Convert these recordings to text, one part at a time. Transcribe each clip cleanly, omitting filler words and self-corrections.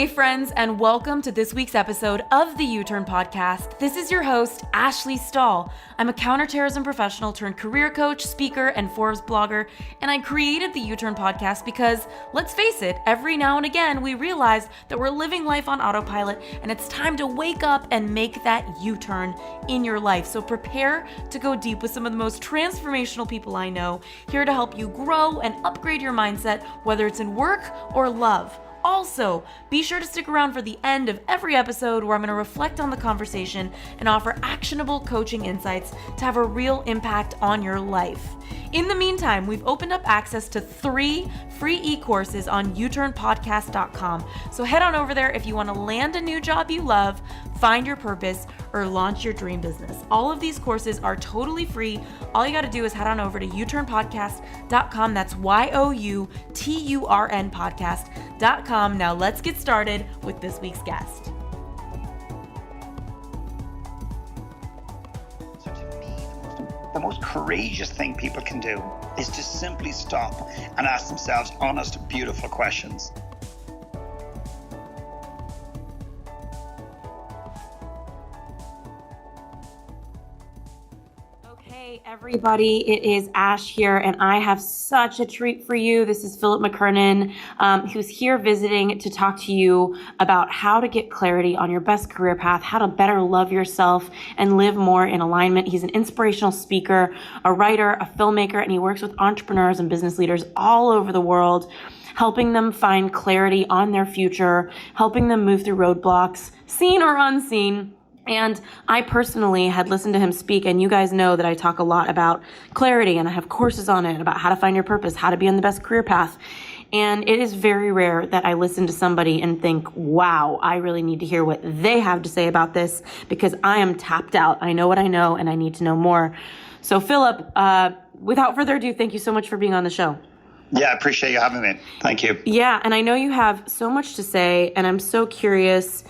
Hey friends, and welcome to this week's episode of the U-Turn Podcast. This is your host, Ashley Stahl. I'm a counterterrorism professional turned career coach, speaker, and Forbes blogger, and I created the U-Turn Podcast because, let's face it, every now and again we realize that we're living life on autopilot and it's time to wake up and make that U-turn in your life. So prepare to go deep with some of the most transformational people I know, here to help you grow and upgrade your mindset, whether it's in work or love. Also, be sure to stick around for the end of every episode where I'm going to reflect on the conversation and offer actionable coaching insights to have a real impact on your life. In the meantime, we've opened up access to 3 free e-courses on uturnpodcast.com. So head on over there if you want to land a new job you love, find your purpose, or launch your dream business. All of these courses are totally free. All you got to do is head on over to uturnpodcast.com. That's YOUTURN podcast.com. Now let's get started with this week's guest. So to me, the most courageous thing people can do is to simply stop and ask themselves honest, beautiful questions. Hey everybody, it is Ash here, and I have such a treat for you. This is McKernan, who's here visiting to talk to you about how to get clarity on your best career path, how to better love yourself and live more in alignment. He's an inspirational speaker, a writer, a filmmaker, and he works with entrepreneurs and business leaders all over the world, helping them find clarity on their future, helping them move through roadblocks, seen or unseen. And I personally had listened to him speak, and you guys know that I talk a lot about clarity, and I have courses on it about how to find your purpose, how to be on the best career path. And it is very rare that I listen to somebody and think, wow, I really need to hear what they have to say about this because I am tapped out. I know what I know, and I need to know more. So Philip, without further ado, thank you so much for being on the show. Yeah, I appreciate you having me. Thank you. Yeah, and I know you have so much to say, and I'm so curious,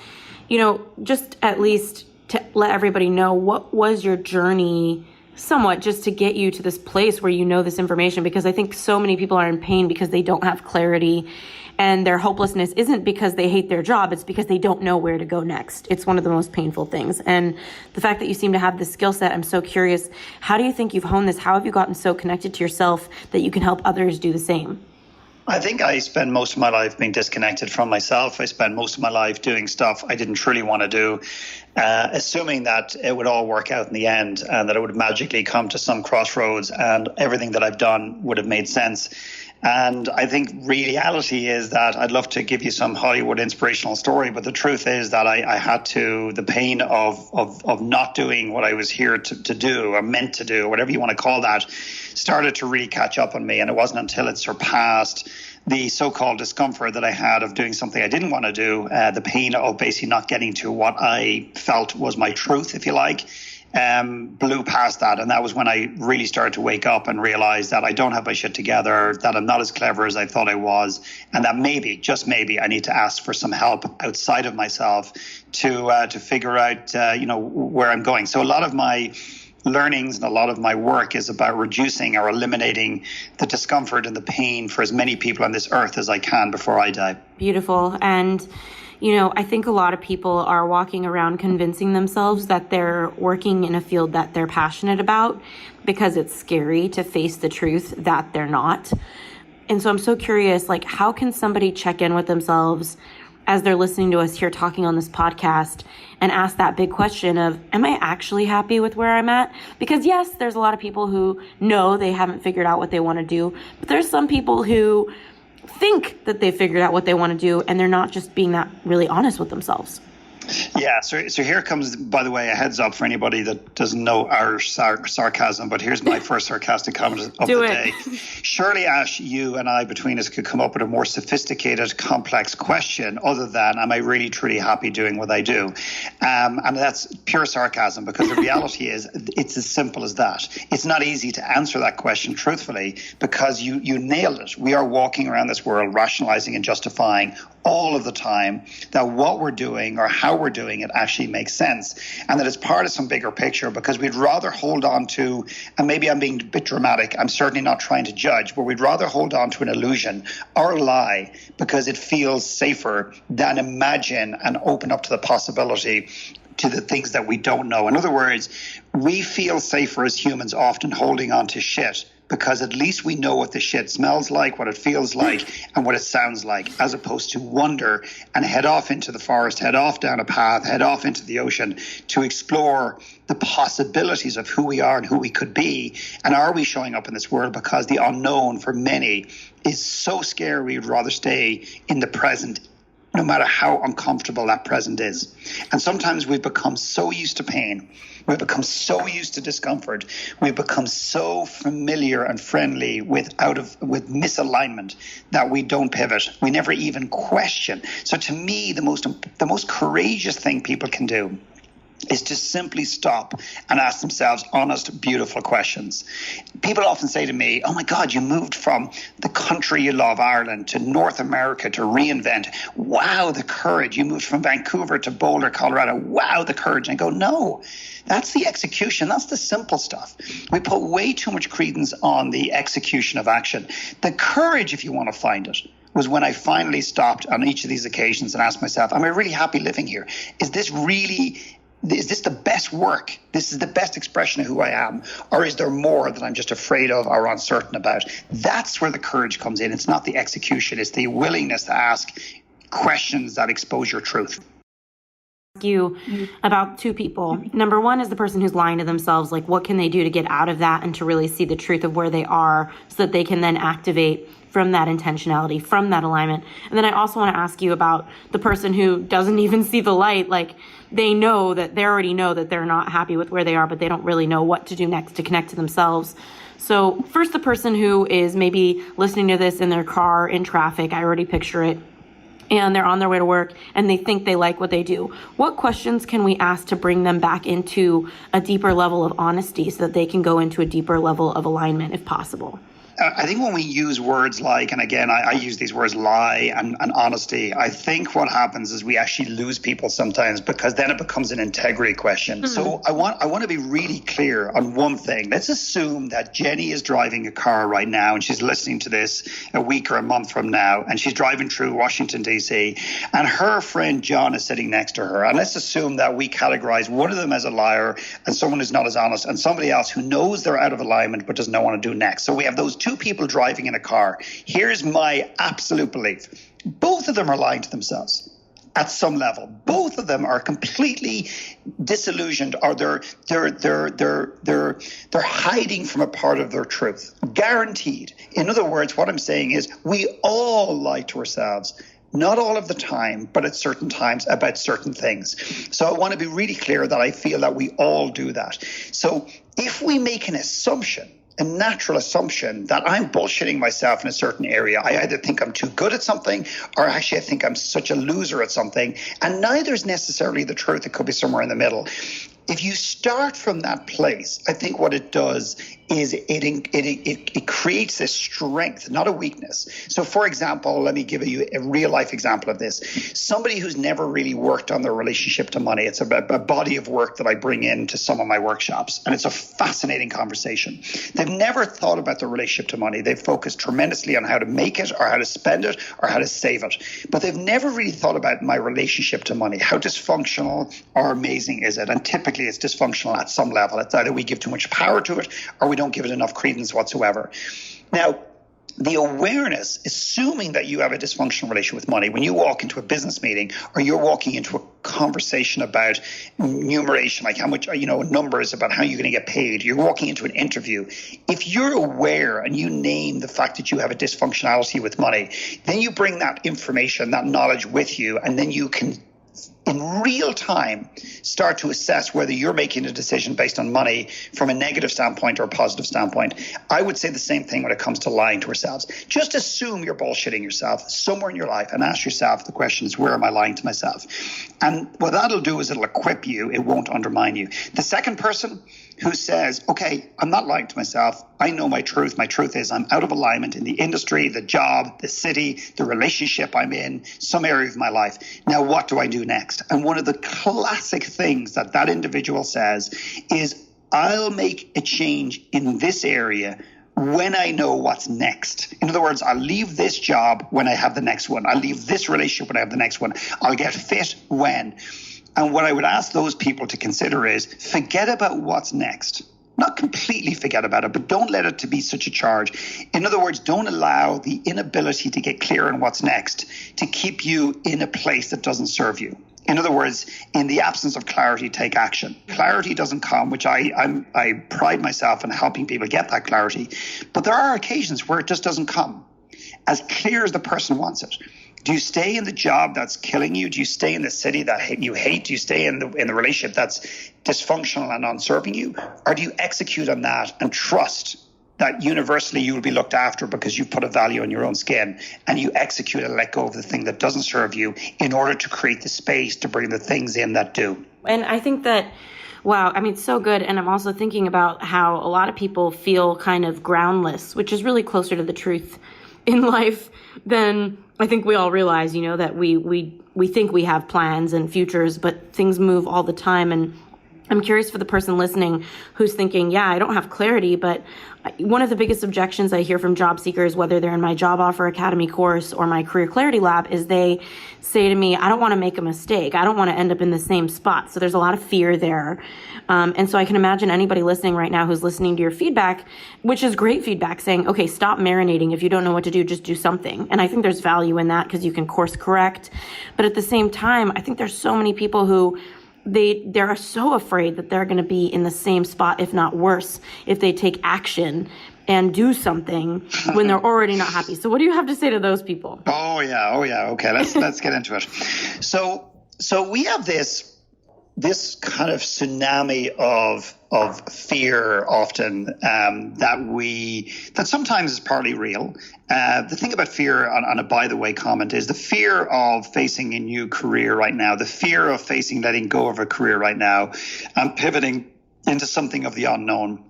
just at least to let everybody know, what was your journey somewhat just to get you to this place where you know this information? Because I think so many people are in pain because they don't have clarity, and their hopelessness isn't because they hate their job, it's because they don't know where to go next. It's one of the most painful things. And the fact that you seem to have this skill set, I'm so curious, how do you think you've honed this? How have you gotten so connected to yourself that you can help others do the same? I think I spend most of my life being disconnected from myself. I spend most of my life doing stuff I didn't truly want to do, assuming that it would all work out in the end and that it would magically come to some crossroads and everything that I've done would have made sense. And I think reality is that I'd love to give you some Hollywood inspirational story, but the truth is that I had to, the pain of not doing what I was here to do or meant to do, whatever you want to call that, started to really catch up on me. And it wasn't until it surpassed the so-called discomfort that I had of doing something I didn't want to do, the pain of basically not getting to what I felt was my truth, if you like, blew past that. And that was when I really started to wake up and realize that I don't have my shit together, that I'm not as clever as I thought I was, and that maybe, just maybe, I need to ask for some help outside of myself to figure out, where I'm going. So a lot of my learnings and a lot of my work is about reducing or eliminating the discomfort and the pain for as many people on this earth as I can before I die. Beautiful. And I think a lot of people are walking around convincing themselves that they're working in a field that they're passionate about because it's scary to face the truth that they're not. And so I'm so curious, how can somebody check in with themselves as they're listening to us here talking on this podcast and ask that big question of, am I actually happy with where I'm at? Because yes, there's a lot of people who know they haven't figured out what they want to do, but there's some people who think that they figured out what they want to do and they're not just being that really honest with themselves. Yeah, so here comes, by the way, a heads up for anybody that doesn't know our sarcasm, but here's my first sarcastic comment of the day. Surely, Ash, you and I, between us, could come up with a more sophisticated, complex question other than, am I really, truly happy doing what I do? And that's pure sarcasm, because the reality is it's as simple as that. It's not easy to answer that question truthfully because you nailed it. We are walking around this world rationalizing and justifying all of the time that what we're doing or how how we're doing it actually makes sense, and that it's part of some bigger picture, because we'd rather hold on to, and maybe I'm being a bit dramatic, I'm certainly not trying to judge, but we'd rather hold on to an illusion or a lie because it feels safer than imagine and open up to the possibility to the things that we don't know. In other words, we feel safer as humans often holding on to shit because at least we know what the shit smells like, what it feels like, and what it sounds like, as opposed to wander and head off into the forest, head off down a path, head off into the ocean to explore the possibilities of who we are and who we could be. And are we showing up in this world? Because the unknown for many is so scary, we'd rather stay in the present, no matter how uncomfortable that present is. And sometimes we've become so used to pain, we've become so used to discomfort, we've become so familiar and friendly with misalignment that we don't pivot. We never even question. So to me, the most courageous thing people can do is to simply stop and ask themselves honest, beautiful questions. People often say to me, oh my God, you moved from the country you love, Ireland, to North America to reinvent. Wow, the courage. You moved from Vancouver to Boulder, Colorado. Wow, the courage. And I go, no, that's the execution. That's the simple stuff. We put way too much credence on the execution of action. The courage, if you want to find it, was when I finally stopped on each of these occasions and asked myself, am I really happy living here? Is this the best work? This is the best expression of who I am? Or is there more that I'm just afraid of or uncertain about? That's where the courage comes in. It's not the execution. It's the willingness to ask questions that expose your truth. You about two people. Number one is the person who's lying to themselves. Like, what can they do to get out of that and to really see the truth of where they are so that they can then activate from that intentionality, from that alignment. And then I also want to ask you about the person who doesn't even see the light. Like, they already know that they're not happy with where they are, but they don't really know what to do next to connect to themselves. So first, the person who is maybe listening to this in their car, in traffic, I already picture it, and they're on their way to work and they think they like what they do. What questions can we ask to bring them back into a deeper level of honesty so that they can go into a deeper level of alignment if possible? I think when we use words like, and again, I use these words lie and honesty, I think what happens is we actually lose people sometimes because then it becomes an integrity question. Mm-hmm. So I want to be really clear on one thing. Let's assume that Jenny is driving a car right now and she's listening to this a week or a month from now, and she's driving through Washington, D.C., and her friend John is sitting next to her. And let's assume that we categorize one of them as a liar and someone who's not as honest, and somebody else who knows they're out of alignment but doesn't know what to do next. So we have those two people driving in a car. Here's my absolute belief. Both of them are lying to themselves at some level. Both of them are completely disillusioned, or they're hiding from a part of their truth. Guaranteed. In other words, what I'm saying is we all lie to ourselves. Not all of the time, but at certain times about certain things. So I want to be really clear that I feel that we all do that. So if we make an assumption, a natural assumption that I'm bullshitting myself in a certain area, I either think I'm too good at something, or actually I think I'm such a loser at something, and neither is necessarily the truth. It could be somewhere in the middle. If you start from that place, I think what it does is it creates a strength, not a weakness. So, for example, let me give you a real life example of this. Somebody who's never really worked on their relationship to money. It's a body of work that I bring into some of my workshops, and it's a fascinating conversation. They've never thought about their relationship to money. They've focused tremendously on how to make it or how to spend it or how to save it. But they've never really thought about my relationship to money. How dysfunctional or amazing is it? And typically it's dysfunctional at some level. It's either we give too much power to it or we don't give it enough credence whatsoever. Now, the awareness, assuming that you have a dysfunctional relationship with money, when you walk into a business meeting or you're walking into a conversation about numeration, like how much, numbers about how you're going to get paid, you're walking into an interview. If you're aware and you name the fact that you have a dysfunctionality with money, then you bring that information, that knowledge with you, and then you can in real time start to assess whether you're making a decision based on money from a negative standpoint or a positive standpoint. I would say the same thing when it comes to lying to ourselves. Just assume you're bullshitting yourself somewhere in your life and ask yourself the questions, where am I lying to myself? And what that'll do is it'll equip you. It won't undermine you. The second person who says, okay, I'm not lying to myself. I know my truth. My truth is I'm out of alignment in the industry, the job, the city, the relationship I'm in, some area of my life. Now, what do I do next? next? And one of the classic things that individual says is, I'll make a change in this area when I know what's next. In other words, I'll leave this job when I have the next one. I'll leave this relationship when I have the next one. I'll get fit when. And what I would ask those people to consider is, forget about what's next. Not completely forget about it, but don't let it to be such a charge. In other words, don't allow the inability to get clear on what's next to keep you in a place that doesn't serve you. In other words, in the absence of clarity, take action. Clarity doesn't come, which I pride myself in helping people get that clarity. But there are occasions where it just doesn't come as clear as the person wants it. Do you stay in the job that's killing you? Do you stay in the city that you hate? Do you stay in the relationship that's dysfunctional and non-serving you? Or do you execute on that and trust that universally you will be looked after because you've put a value on your own skin, and you execute and let go of the thing that doesn't serve you in order to create the space to bring the things in that do? And I think that, wow, I mean, so good. And I'm also thinking about how a lot of people feel kind of groundless, which is really closer to the truth in life than I think we all realize, that we think we have plans and futures, but things move all the time. And I'm curious for the person listening who's thinking, yeah, I don't have clarity, but one of the biggest objections I hear from job seekers, whether they're in my Job Offer Academy course or my Career Clarity Lab, is they say to me, I don't want to make a mistake. I don't want to end up in the same spot. So there's a lot of fear there. And so I can imagine anybody listening right now who's listening to your feedback, which is great feedback, saying, okay, stop marinating. If you don't know what to do, just do something. And I think there's value in that because you can course correct. But at the same time, I think there's so many people who they're so afraid that they're going to be in the same spot, if not worse, if they take action and do something when they're already not happy. So what do you have to say to those people? Oh yeah. Okay, let's get into it. So we have this kind of tsunami of fear often that sometimes is partly real. The thing about fear, on a by the way comment, is the fear of facing a new career right now, the fear of facing letting go of a career right now and pivoting into something of the unknown.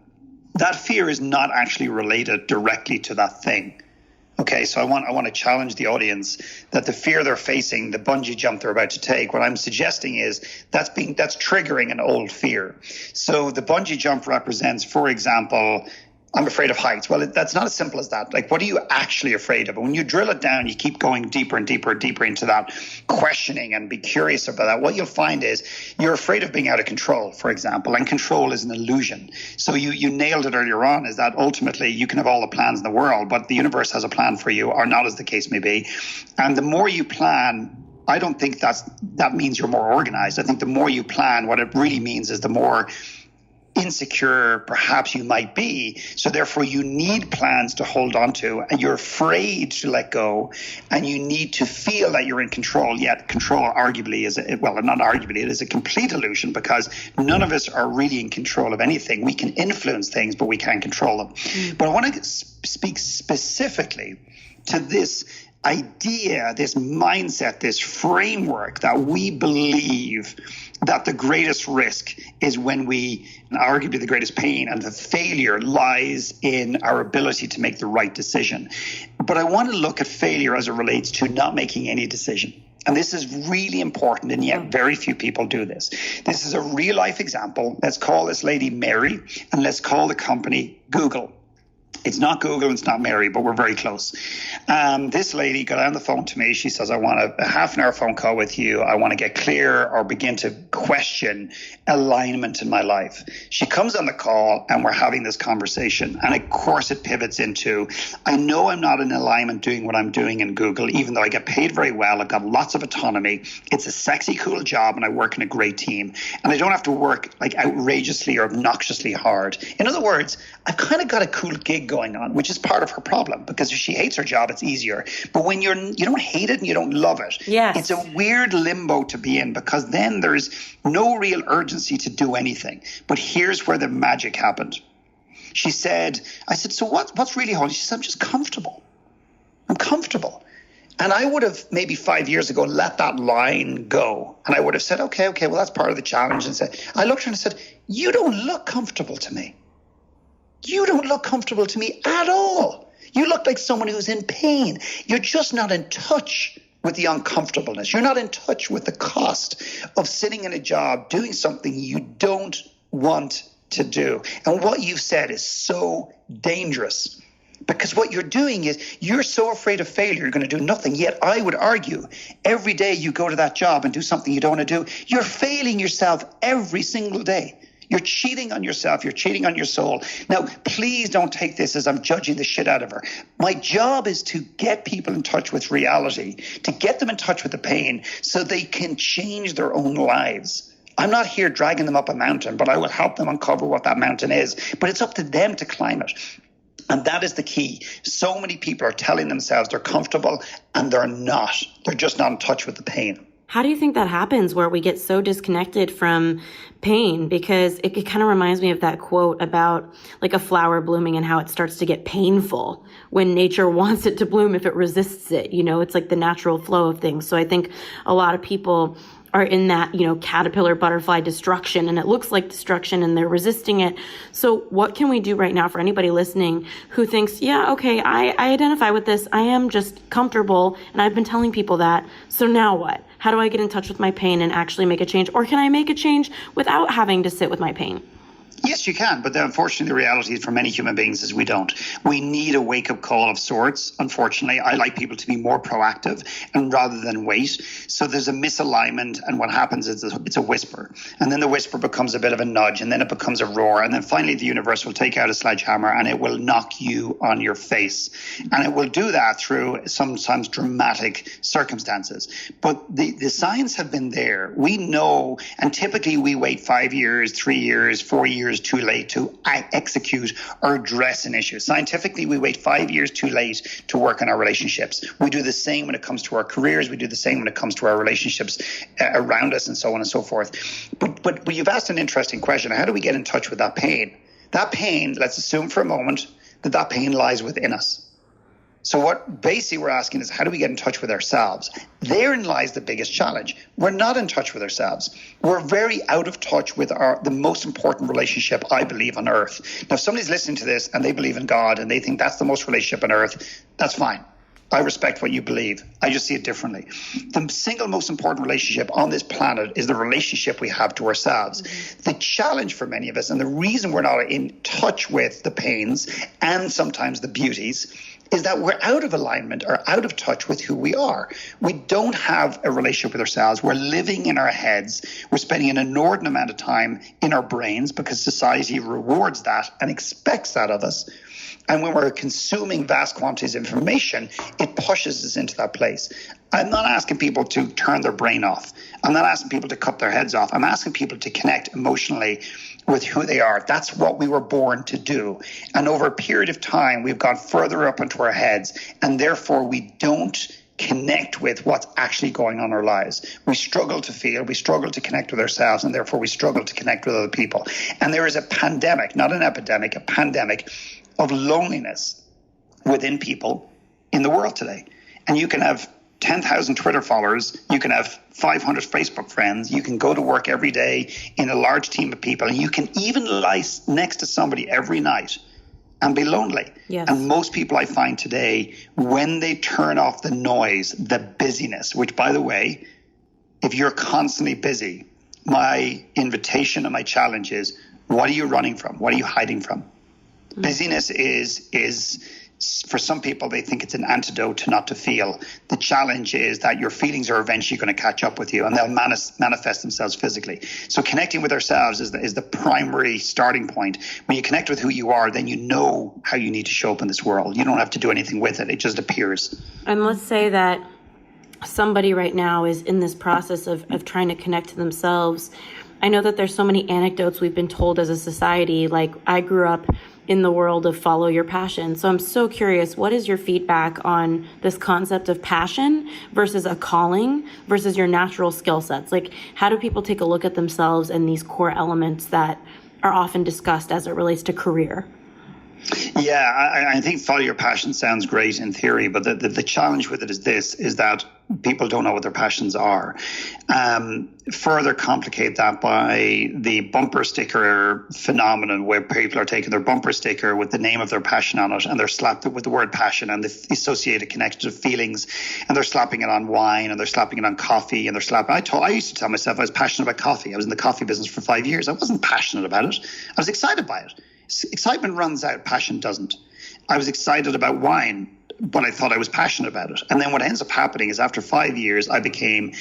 That fear is not actually related directly to that thing. Okay, so I want to challenge the audience that the fear they're facing, the bungee jump they're about to take, what I'm suggesting is that's triggering an old fear. So the bungee jump represents, for example, I'm afraid of heights. Well, that's not as simple as that. Like, what are you actually afraid of? And when you drill it down, you keep going deeper and deeper and deeper into that questioning and be curious about that. What you'll find is you're afraid of being out of control, for example, and control is an illusion. So you nailed it earlier on, is that ultimately you can have all the plans in the world, but the universe has a plan for you, or not, as the case may be. And the more you plan, I don't think that means you're more organized. I think the more you plan, what it really means is the more insecure perhaps you might be. So therefore you need plans to hold on to, and you're afraid to let go, and you need to feel that you're in control. Yet control arguably it is a complete illusion, because none of us are really in control of anything. We can influence things, but we can't control them. But I want to speak specifically to this idea, this mindset, this framework that we believe that the greatest risk is when we, arguably the greatest pain and the failure lies in our ability to make the right decision. But I want to look at failure as it relates to not making any decision. And this is really important, and yet very few people do this. This is a real life example. Let's call this lady Mary, and let's call the company Google. It's not Google, it's not Mary, but we're very close. This lady got on the phone to me. She says, I want a half an hour phone call with you. I want to get clear or begin to question alignment in my life. She comes on the call and we're having this conversation. And of course it pivots into, I know I'm not in alignment doing what I'm doing in Google, even though I get paid very well. I've got lots of autonomy. It's a sexy, cool job, and I work in a great team. And I don't have to work like outrageously or obnoxiously hard. In other words, I've kind of got a cool gig going on, which is part of her problem, because if she hates her job, it's easier. But when you don't hate it and you don't love it, yes, it's a weird limbo to be in, because then there's no real urgency to do anything. But here's where the magic happened. I said, so what's really holding? She said, I'm just comfortable. I'm comfortable. And I would have maybe 5 years ago let that line go. And I would have said, okay, well, that's part of the challenge. And I looked at her and said, you don't look comfortable to me. You don't look comfortable to me at all. You look like someone who's in pain. You're just not in touch with the uncomfortableness. You're not in touch with the cost of sitting in a job doing something you don't want to do. And what you've said is so dangerous, because what you're doing is you're so afraid of failure, you're going to do nothing. Yet I would argue every day you go to that job and do something you don't want to do, you're failing yourself every single day. You're cheating on yourself. You're cheating on your soul. Now, please don't take this as I'm judging the shit out of her. My job is to get people in touch with reality, to get them in touch with the pain so they can change their own lives. I'm not here dragging them up a mountain, but I will help them uncover what that mountain is. But it's up to them to climb it. And that is the key. So many people are telling themselves they're comfortable, and they're not. They're just not in touch with the pain. How do you think that happens, where we get so disconnected from pain? Because it kind of reminds me of that quote about like a flower blooming and how it starts to get painful when nature wants it to bloom if it resists it. You know, it's like the natural flow of things. So I think a lot of people are in that, you know, caterpillar butterfly destruction, and it looks like destruction and they're resisting it. So what can we do right now for anybody listening who thinks, yeah, okay, I identify with this. I am just comfortable and I've been telling people that. So now what? How do I get in touch with my pain and actually make a change? Or can I make a change without having to sit with my pain? Yes, you can. But unfortunately, the reality for many human beings is we don't. We need a wake-up call of sorts. Unfortunately, I like people to be more proactive and rather than wait. So there's a misalignment, and what happens is it's a whisper. And then the whisper becomes a bit of a nudge, and then it becomes a roar. And then finally, the universe will take out a sledgehammer, and it will knock you on your face. And it will do that through sometimes dramatic circumstances. But the signs have been there. We know, and typically we wait 5 years, 3 years, 4 years too late to execute or address an issue. Scientifically, we wait 5 years too late to work on our relationships. We do the same when it comes to our careers. We do the same when it comes to our relationships around us, and so on and so forth. But you've asked an interesting question. How do we get in touch with that pain? That pain, let's assume for a moment that pain lies within us. So what basically we're asking is, how do we get in touch with ourselves? Therein lies the biggest challenge. We're not in touch with ourselves. We're very out of touch with the most important relationship, I believe, on earth. Now, if somebody's listening to this and they believe in God and they think that's the most relationship on earth, that's fine. I respect what you believe. I just see it differently. The single most important relationship on this planet is the relationship we have to ourselves. The challenge for many of us, and the reason we're not in touch with the pains and sometimes the beauties, is that we're out of alignment or out of touch with who we are. We don't have a relationship with ourselves. We're living in our heads. We're spending an inordinate amount of time in our brains because society rewards that and expects that of us. And when we're consuming vast quantities of information, it pushes us into that place. I'm not asking people to turn their brain off. I'm not asking people to cut their heads off. I'm asking people to connect emotionally with who they are. That's what we were born to do. And over a period of time, we've gone further up into our heads, and therefore we don't connect with what's actually going on in our lives. We struggle to feel, we struggle to connect with ourselves, and therefore we struggle to connect with other people. And there is a pandemic, not an epidemic, a pandemic of loneliness within people in the world today. And you can have 10,000 Twitter followers, you can have 500 Facebook friends, you can go to work every day in a large team of people, and you can even lie next to somebody every night and be lonely. Yes. And most people I find today, when they turn off the noise, the busyness, which, by the way, if you're constantly busy, my invitation and my challenge is, what are you running from? What are you hiding from? Busyness is for some people, they think it's an antidote to not to feel. The challenge is that your feelings are eventually going to catch up with you, and they'll manifest themselves physically. So connecting with ourselves is the primary starting point. When you connect with who you are, then you know how you need to show up in this world. You don't have to do anything with it. It just appears. And let's say that somebody right now is in this process of trying to connect to themselves. I know that there's so many anecdotes we've been told as a society. Like, I grew up in the world of follow your passion. So I'm so curious, what is your feedback on this concept of passion versus a calling versus your natural skill sets? Like, how do people take a look at themselves and these core elements that are often discussed as it relates to career? Yeah, I think follow your passion sounds great in theory, but the challenge with it is that people don't know what their passions are. Further complicate that by the bumper sticker phenomenon, where people are taking their bumper sticker with the name of their passion on it, and they're slapped it with the word passion and the associated connected feelings, and they're slapping it on wine, and they're slapping it on coffee, and they're slapping. I used to tell myself I was passionate about coffee. I was in the coffee business for 5 years. I wasn't passionate about it. I was excited by it. Excitement runs out, passion doesn't. I was excited about wine, but I thought I was passionate about it. And then what ends up happening is after 5 years, I became,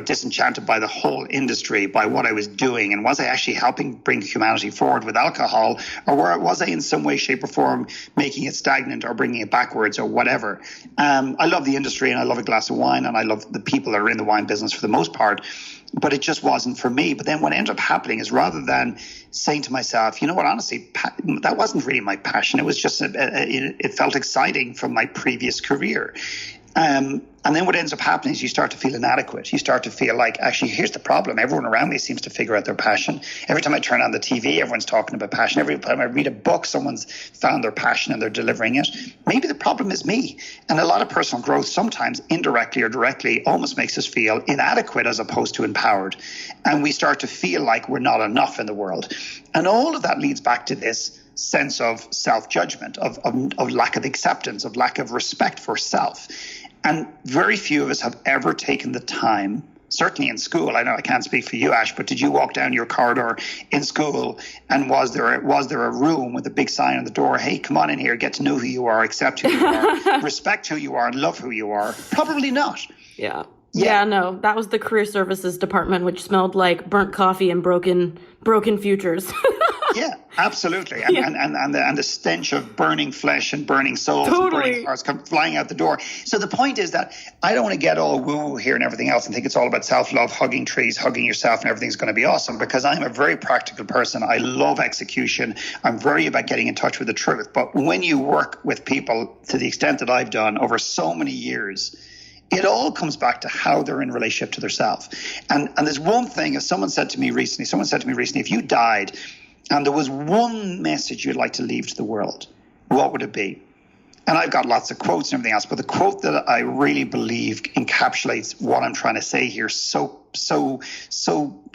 disenchanted by the whole industry, by what I was doing. And was I actually helping bring humanity forward with alcohol, or was I in some way, shape or form making it stagnant or bringing it backwards or whatever? I love the industry, and I love a glass of wine, and I love the people that are in the wine business for the most part. But it just wasn't for me. But then what ended up happening is, rather than saying to myself, you know what, honestly, that wasn't really my passion. It was just, it felt exciting from my previous career. And then what ends up happening is you start to feel inadequate. You start to feel like, actually, here's the problem. Everyone around me seems to figure out their passion. Every time I turn on the TV, everyone's talking about passion. Every time I read a book, someone's found their passion and they're delivering it. Maybe the problem is me. And a lot of personal growth sometimes indirectly or directly almost makes us feel inadequate as opposed to empowered. And we start to feel like we're not enough in the world. And all of that leads back to this sense of self-judgment, of lack of acceptance, of lack of respect for self. And very few of us have ever taken the time, certainly in school. I know I can't speak for you, Ash, but did you walk down your corridor in school, and was there a room with a big sign on the door, hey, come on in here, get to know who you are, accept who you are, respect who you are, and love who you are? Probably not. Yeah, no, that was the career services department, which smelled like burnt coffee and broken futures. Yeah, absolutely. And the stench of burning flesh and burning souls and burning hearts come flying out the door. So the point is that I don't want to get all woo here and everything else and think it's all about self-love, hugging trees, hugging yourself, and everything's going to be awesome, because I'm a very practical person. I love execution. I'm very about getting in touch with the truth. But when you work with people to the extent that I've done over so many years, it all comes back to how they're in relationship to themselves. And there's one thing, as someone said to me recently, if you died and there was one message you'd like to leave to the world, what would it be? And I've got lots of quotes and everything else, but the quote that I really believe encapsulates what I'm trying to say here so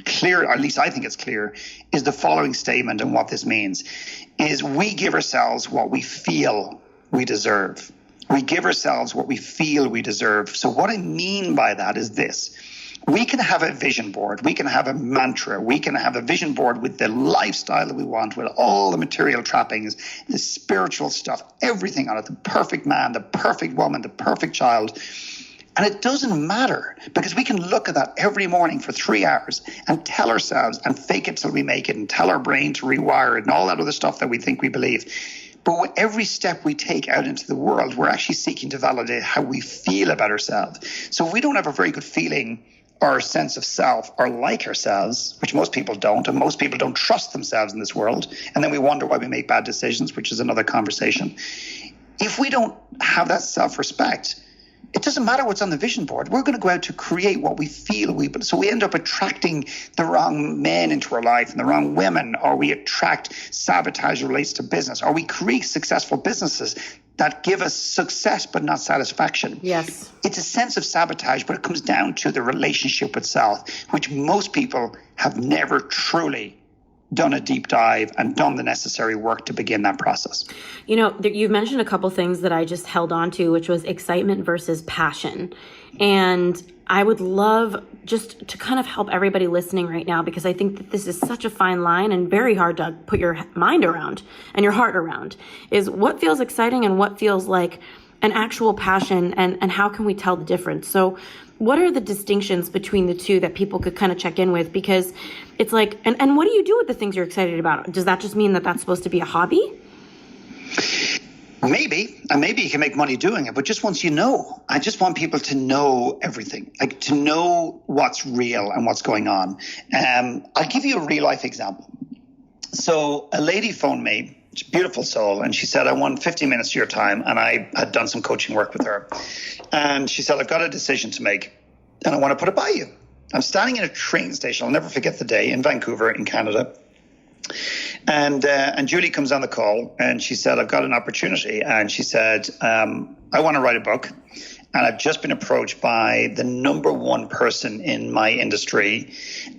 clear, or at least I think it's clear, is the following statement. And what this means is, we give ourselves what we feel we deserve. We give ourselves what we feel we deserve. So what I mean by that is this. We can have a vision board. We can have a mantra. We can have a vision board with the lifestyle that we want, with all the material trappings, the spiritual stuff, everything on it, the perfect man, the perfect woman, the perfect child. And it doesn't matter, because we can look at that every morning for 3 hours and tell ourselves and fake it till we make it and tell our brain to rewire it and all that other stuff that we think we believe. But with every step we take out into the world, we're actually seeking to validate how we feel about ourselves. So if we don't have a very good feeling or sense of self or like ourselves, which most people don't, and most people don't trust themselves in this world, and then we wonder why we make bad decisions, which is another conversation. If we don't have that self-respect, it doesn't matter what's on the vision board. We're going to go out to create what we feel so we end up attracting the wrong men into our life and the wrong women, or we attract sabotage relates to business, or we create successful businesses that give us success but not satisfaction. Yes. It's a sense of sabotage, but it comes down to the relationship with self, which most people have never truly done a deep dive and done the necessary work to begin that process. You know, you've mentioned a couple things that I just held on to, which was excitement versus passion. And I would love just to kind of help everybody listening right now, because I think that this is such a fine line and very hard to put your mind around and your heart around, is what feels exciting and what feels like an actual passion, and how can we tell the difference? So what are the distinctions between the two that people could kind of check in with? Because it's like, and what do you do with the things you're excited about? Does that just mean that that's supposed to be a hobby? Maybe, and maybe you can make money doing it, but just once you know, I just want people to know everything, like to know what's real and what's going on. I'll give you a real life example. So a lady phoned me, she's a beautiful soul, and she said, I want 15 minutes of your time, and I had done some coaching work with her. And she said, I've got a decision to make, and I want to put it by you. I'm standing in a train station, I'll never forget the day, in Vancouver in Canada. And Julie comes on the call, and she said, I've got an opportunity. And she said, I want to write a book, And I've just been approached by the number one person in my industry,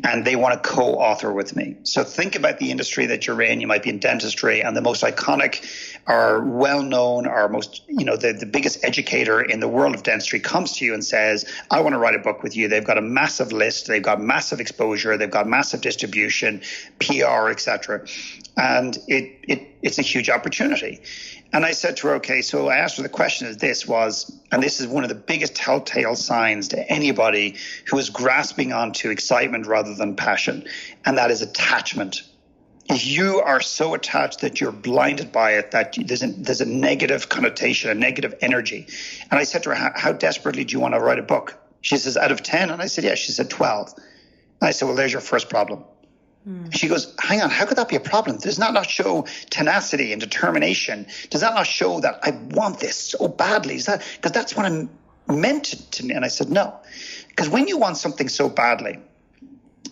and they want to co-author with me. So think about the industry that you're in. You might be in dentistry, and the most iconic or well-known or most, the biggest educator in the world of dentistry comes to you and says, I want to write a book with you. They've got a massive list. They've got massive exposure. They've got massive distribution, PR, etc. And it's a huge opportunity. And I said to her, okay, so I asked her the question and this is one of the biggest telltale signs to anybody who is grasping onto excitement rather than passion, and that is attachment. If you are so attached that you're blinded by it, that there's a negative connotation, a negative energy. And I said to her, how desperately do you want to write a book? She says, out of 10? And I said, yeah. She said, 12. And I said, well, there's your first problem. She goes, hang on, how could that be a problem? Does that not show tenacity and determination? Does that not show that I want this so badly? Because that's what I'm meant to me. And I said, no. Because when you want something so badly,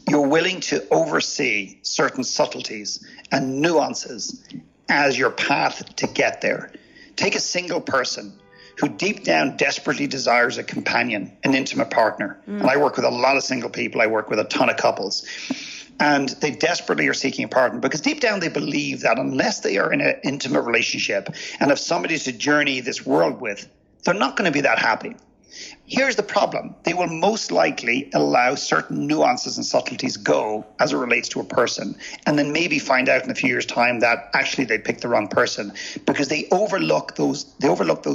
you're willing to oversee certain subtleties and nuances as your path to get there. Take a single person who deep down desperately desires a companion, an intimate partner. And I work with a lot of single people. I work with a ton of couples. And they desperately are seeking a partner because deep down they believe that unless they are in an intimate relationship and have somebody to journey this world with, they're not going to be that happy. Here's the problem. They will most likely allow certain nuances and subtleties go as it relates to a person, and then maybe find out in a few years' time that actually they picked the wrong person because they overlook those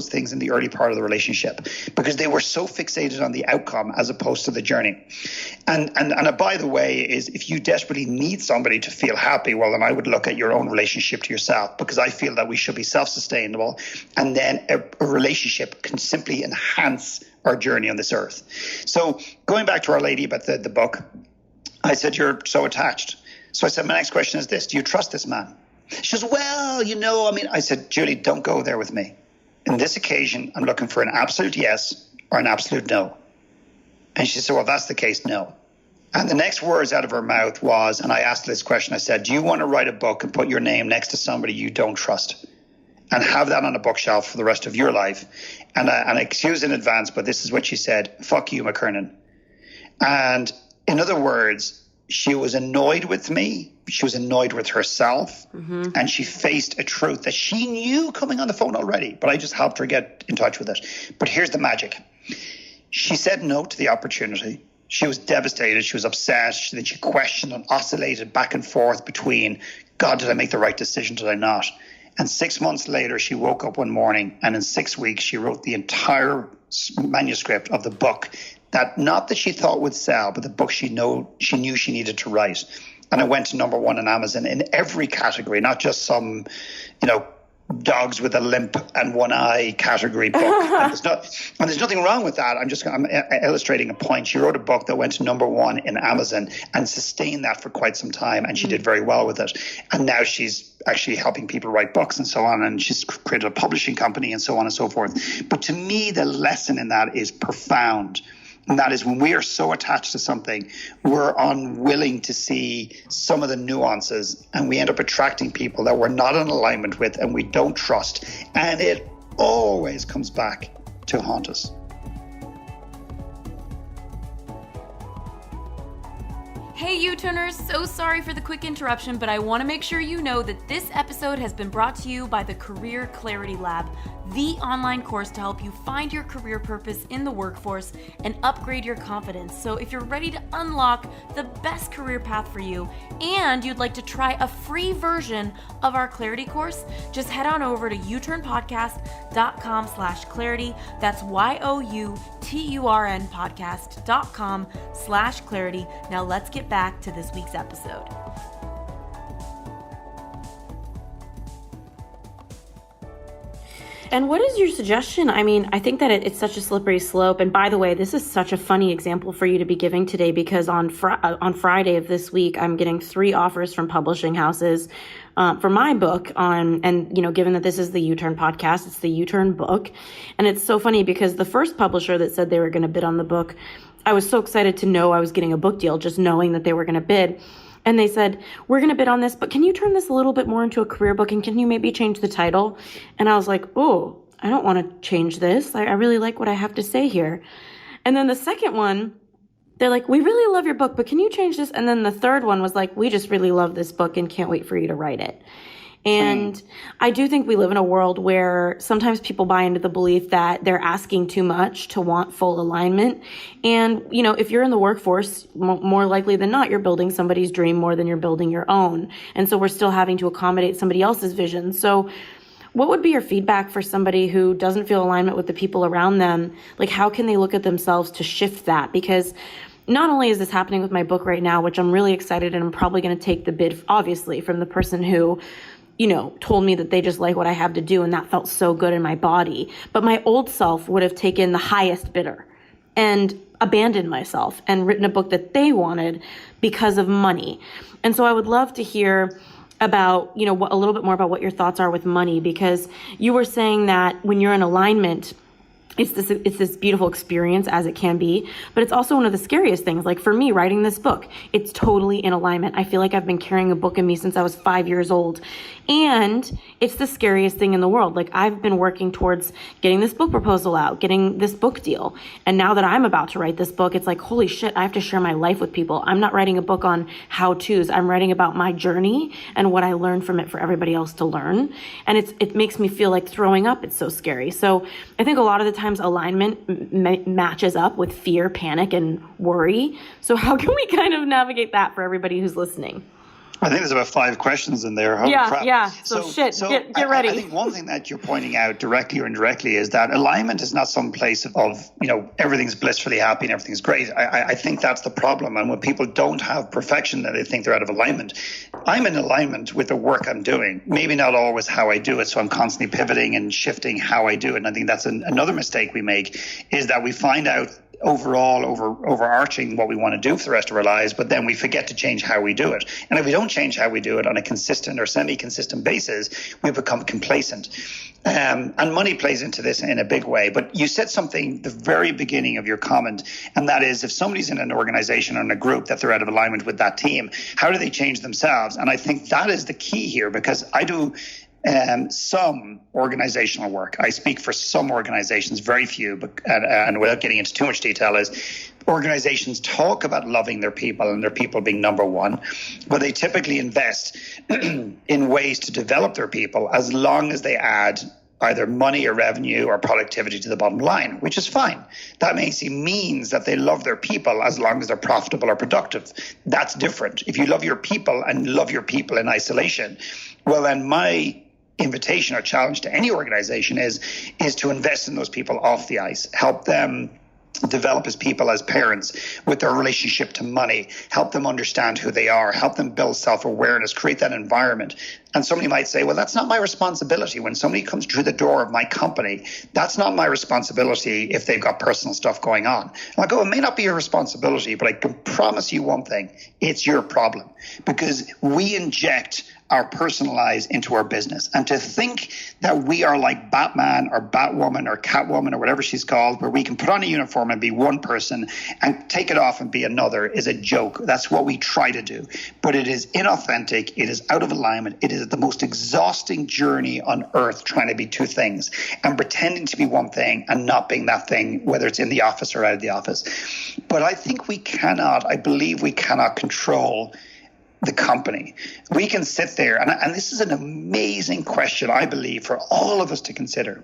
things in the early part of the relationship because they were so fixated on the outcome as opposed to the journey. And by the way, is if you desperately need somebody to feel happy, well, then I would look at your own relationship to yourself, because I feel that we should be self-sustainable, and then a relationship can simply enhance our journey on this earth. So going back to Our Lady about the book, I said, you're so attached. So I said, my next question is this: do you trust this man? She says, well, I said, Julie, don't go there with me. In this occasion, I'm looking for an absolute yes or an absolute no. And she said, well, if that's the case, no. And the next words out of her mouth was, and I asked this question, I said, do you want to write a book and put your name next to somebody you don't trust and have that on a bookshelf for the rest of your life? And I excuse in advance, but this is what she said: fuck you, McKernan. And in other words, she was annoyed with me. She was annoyed with herself. And she faced a truth that she knew coming on the phone already, but I just helped her get in touch with it. But here's the magic. She said no to the opportunity. She was devastated. She was upset. Then she questioned and oscillated back and forth between, God, did I make the right decision? Did I not? And 6 months later, she woke up one morning, and in 6 weeks, she wrote the entire manuscript of the book that not that she thought would sell, but the book she knew she needed to write. And it went to number one on Amazon in every category, not just some, dogs with a limp and one eye category book. And there's nothing wrong with that. I'm illustrating a point. She wrote a book that went to number one in Amazon and sustained that for quite some time. And she did very well with it. And now she's actually helping people write books and so on. And she's created a publishing company and so on and so forth. But to me, the lesson in that is profound. And that is, when we are so attached to something, we're unwilling to see some of the nuances, and we end up attracting people that we're not in alignment with and we don't trust. And it always comes back to haunt us. Hey U-Turners, so sorry for the quick interruption, but I want to make sure you know that this episode has been brought to you by the Career Clarity Lab, the online course to help you find your career purpose in the workforce and upgrade your confidence. So if you're ready to unlock the best career path for you and you'd like to try a free version of our Clarity course, just head on over to uturnpodcast.com/clarity. That's YOUTURN podcast.com/clarity. Now let's get back to this week's episode. And what is your suggestion? I mean, I think that it's such a slippery slope. And by the way, this is such a funny example for you to be giving today, because on Friday of this week, I'm getting 3 offers from publishing houses for my book given that this is the U-Turn podcast, it's the U-Turn book. And it's so funny because the first publisher that said they were going to bid on the book, I was so excited to know I was getting a book deal, just knowing that they were going to bid. And they said, we're going to bid on this, but can you turn this a little bit more into a career book? And can you maybe change the title? And I was like, oh, I don't want to change this. I really like what I have to say here. And then the second one, they're like, we really love your book, but can you change this? And then the third one was like, we just really love this book and can't wait for you to write it. And I do think we live in a world where sometimes people buy into the belief that they're asking too much to want full alignment. And, you know, if you're in the workforce, more likely than not, you're building somebody's dream more than you're building your own. And so we're still having to accommodate somebody else's vision. So what would be your feedback for somebody who doesn't feel alignment with the people around them? Like, how can they look at themselves to shift that? Because not only is this happening with my book right now, which I'm really excited, and I'm probably going to take the bid, obviously, from the person who, you know, told me that they just like what I have to do, and that felt so good in my body. But my old self would have taken the highest bidder and abandoned myself and written a book that they wanted because of money. And so I would love to hear about, you know, a little bit more about what your thoughts are with money, because you were saying that when you're in alignment, it's this beautiful experience as it can be, but it's also one of the scariest things. Like for me, writing this book, it's totally in alignment. I feel like I've been carrying a book in me since I was 5 years old. And it's the scariest thing in the world. Like I've been working towards getting this book proposal out, getting this book deal. And now that I'm about to write this book, it's like, holy shit, I have to share my life with people. I'm not writing a book on how-tos. I'm writing about my journey and what I learned from it for everybody else to learn. And it makes me feel like throwing up. It's so scary. So I think a lot of the times alignment matches up with fear, panic, and worry. So how can we kind of navigate that for everybody who's listening? I think there's about 5 questions in there. Holy crap. Yeah. So get ready. I think one thing that you're pointing out directly or indirectly is that alignment is not some place of, you know, everything's blissfully happy and everything's great. I think that's the problem. And when people don't have perfection, that they think they're out of alignment. I'm in alignment with the work I'm doing. Maybe not always how I do it. So I'm constantly pivoting and shifting how I do it. And I think that's another mistake we make, is that we find out overarching what we want to do for the rest of our lives, but then we forget to change how we do it. And if we don't change how we do it on a consistent or semi-consistent basis, we become complacent. And money plays into this in a big way. But you said something the very beginning of your comment, and that is, if somebody's in an organization or in a group that they're out of alignment with that team, how do they change themselves? And I think that is the key here, because I do some organizational work. I speak for some organizations, very few, but and without getting into too much detail, is organizations talk about loving their people and their people being number one, but they typically invest in ways to develop their people as long as they add either money or revenue or productivity to the bottom line, which is fine. That means that they love their people as long as they're profitable or productive. That's different. If you love your people and love your people in isolation, well, then my invitation or challenge to any organization is to invest in those people off the ice, help them develop as people, as parents, with their relationship to money, help them understand who they are, help them build self-awareness, create that environment. And somebody might say, well, that's not my responsibility. When somebody comes through the door of my company, that's not my responsibility if they've got personal stuff going on. And I go, it may not be your responsibility, but I can promise you one thing, it's your problem, because we inject our personal lives into our business. And to think that we are like Batman or Batwoman or Catwoman or whatever she's called, where we can put on a uniform and be one person and take it off and be another, is a joke. That's what we try to do. But it is inauthentic. It is out of alignment. It is the most exhausting journey on earth, trying to be two things and pretending to be one thing and not being that thing, whether it's in the office or out of the office. But I think I believe we cannot control the company. We can sit there, and this is an amazing question, I believe, for all of us to consider,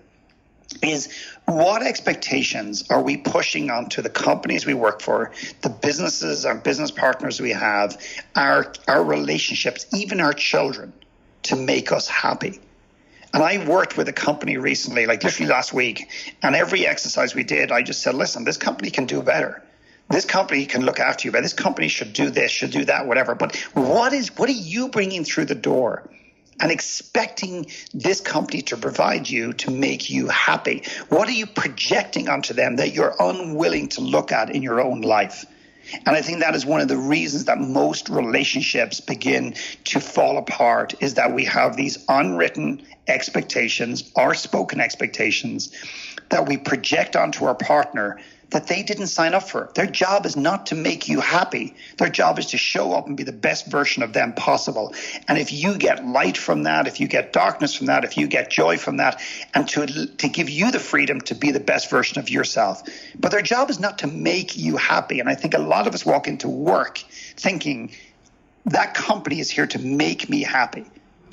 is what expectations are we pushing onto the companies we work for, the businesses, our business partners we have, our relationships, even our children, to make us happy? And I worked with a company recently, like literally last week, and every exercise we did, I just said, listen, this company can do better. This company can look after you, but this company should do this, should do that, whatever. But what are you bringing through the door and expecting this company to provide you to make you happy? What are you projecting onto them that you're unwilling to look at in your own life? And I think that is one of the reasons that most relationships begin to fall apart, is that we have these unwritten expectations or spoken expectations that we project onto our partner that they didn't sign up for. Their job is not to make you happy. Their job is to show up and be the best version of them possible. And if you get light from that, if you get darkness from that, if you get joy from that, and to give you the freedom to be the best version of yourself. But their job is not to make you happy. And I think a lot of us walk into work thinking that company is here to make me happy.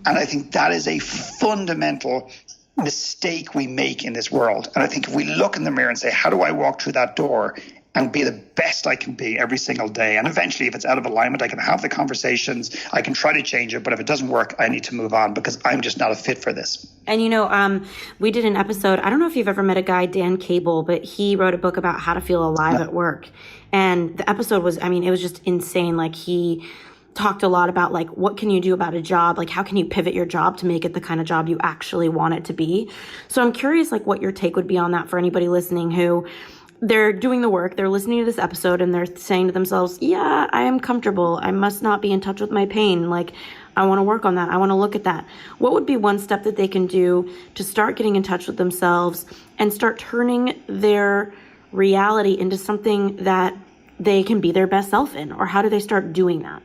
And I think that is a fundamental mistake we make in this world. And I think if we look in the mirror and say, how do I walk through that door and be the best I can be every single day? And eventually, if it's out of alignment, I can have the conversations, I can try to change it. But if it doesn't work, I need to move on because I'm just not a fit for this. And, we did an episode, I don't know if you've ever met a guy, Dan Cable, but he wrote a book about how to feel alive at work. And the episode was, it was just insane. Like he talked a lot about like, what can you do about a job? Like, how can you pivot your job to make it the kind of job you actually want it to be? So I'm curious, like what your take would be on that for anybody listening who they're doing the work, they're listening to this episode and they're saying to themselves, yeah, I am comfortable. I must not be in touch with my pain. Like, I want to work on that. I want to look at that. What would be one step that they can do to start getting in touch with themselves and start turning their reality into something that they can be their best self in? Or how do they start doing that?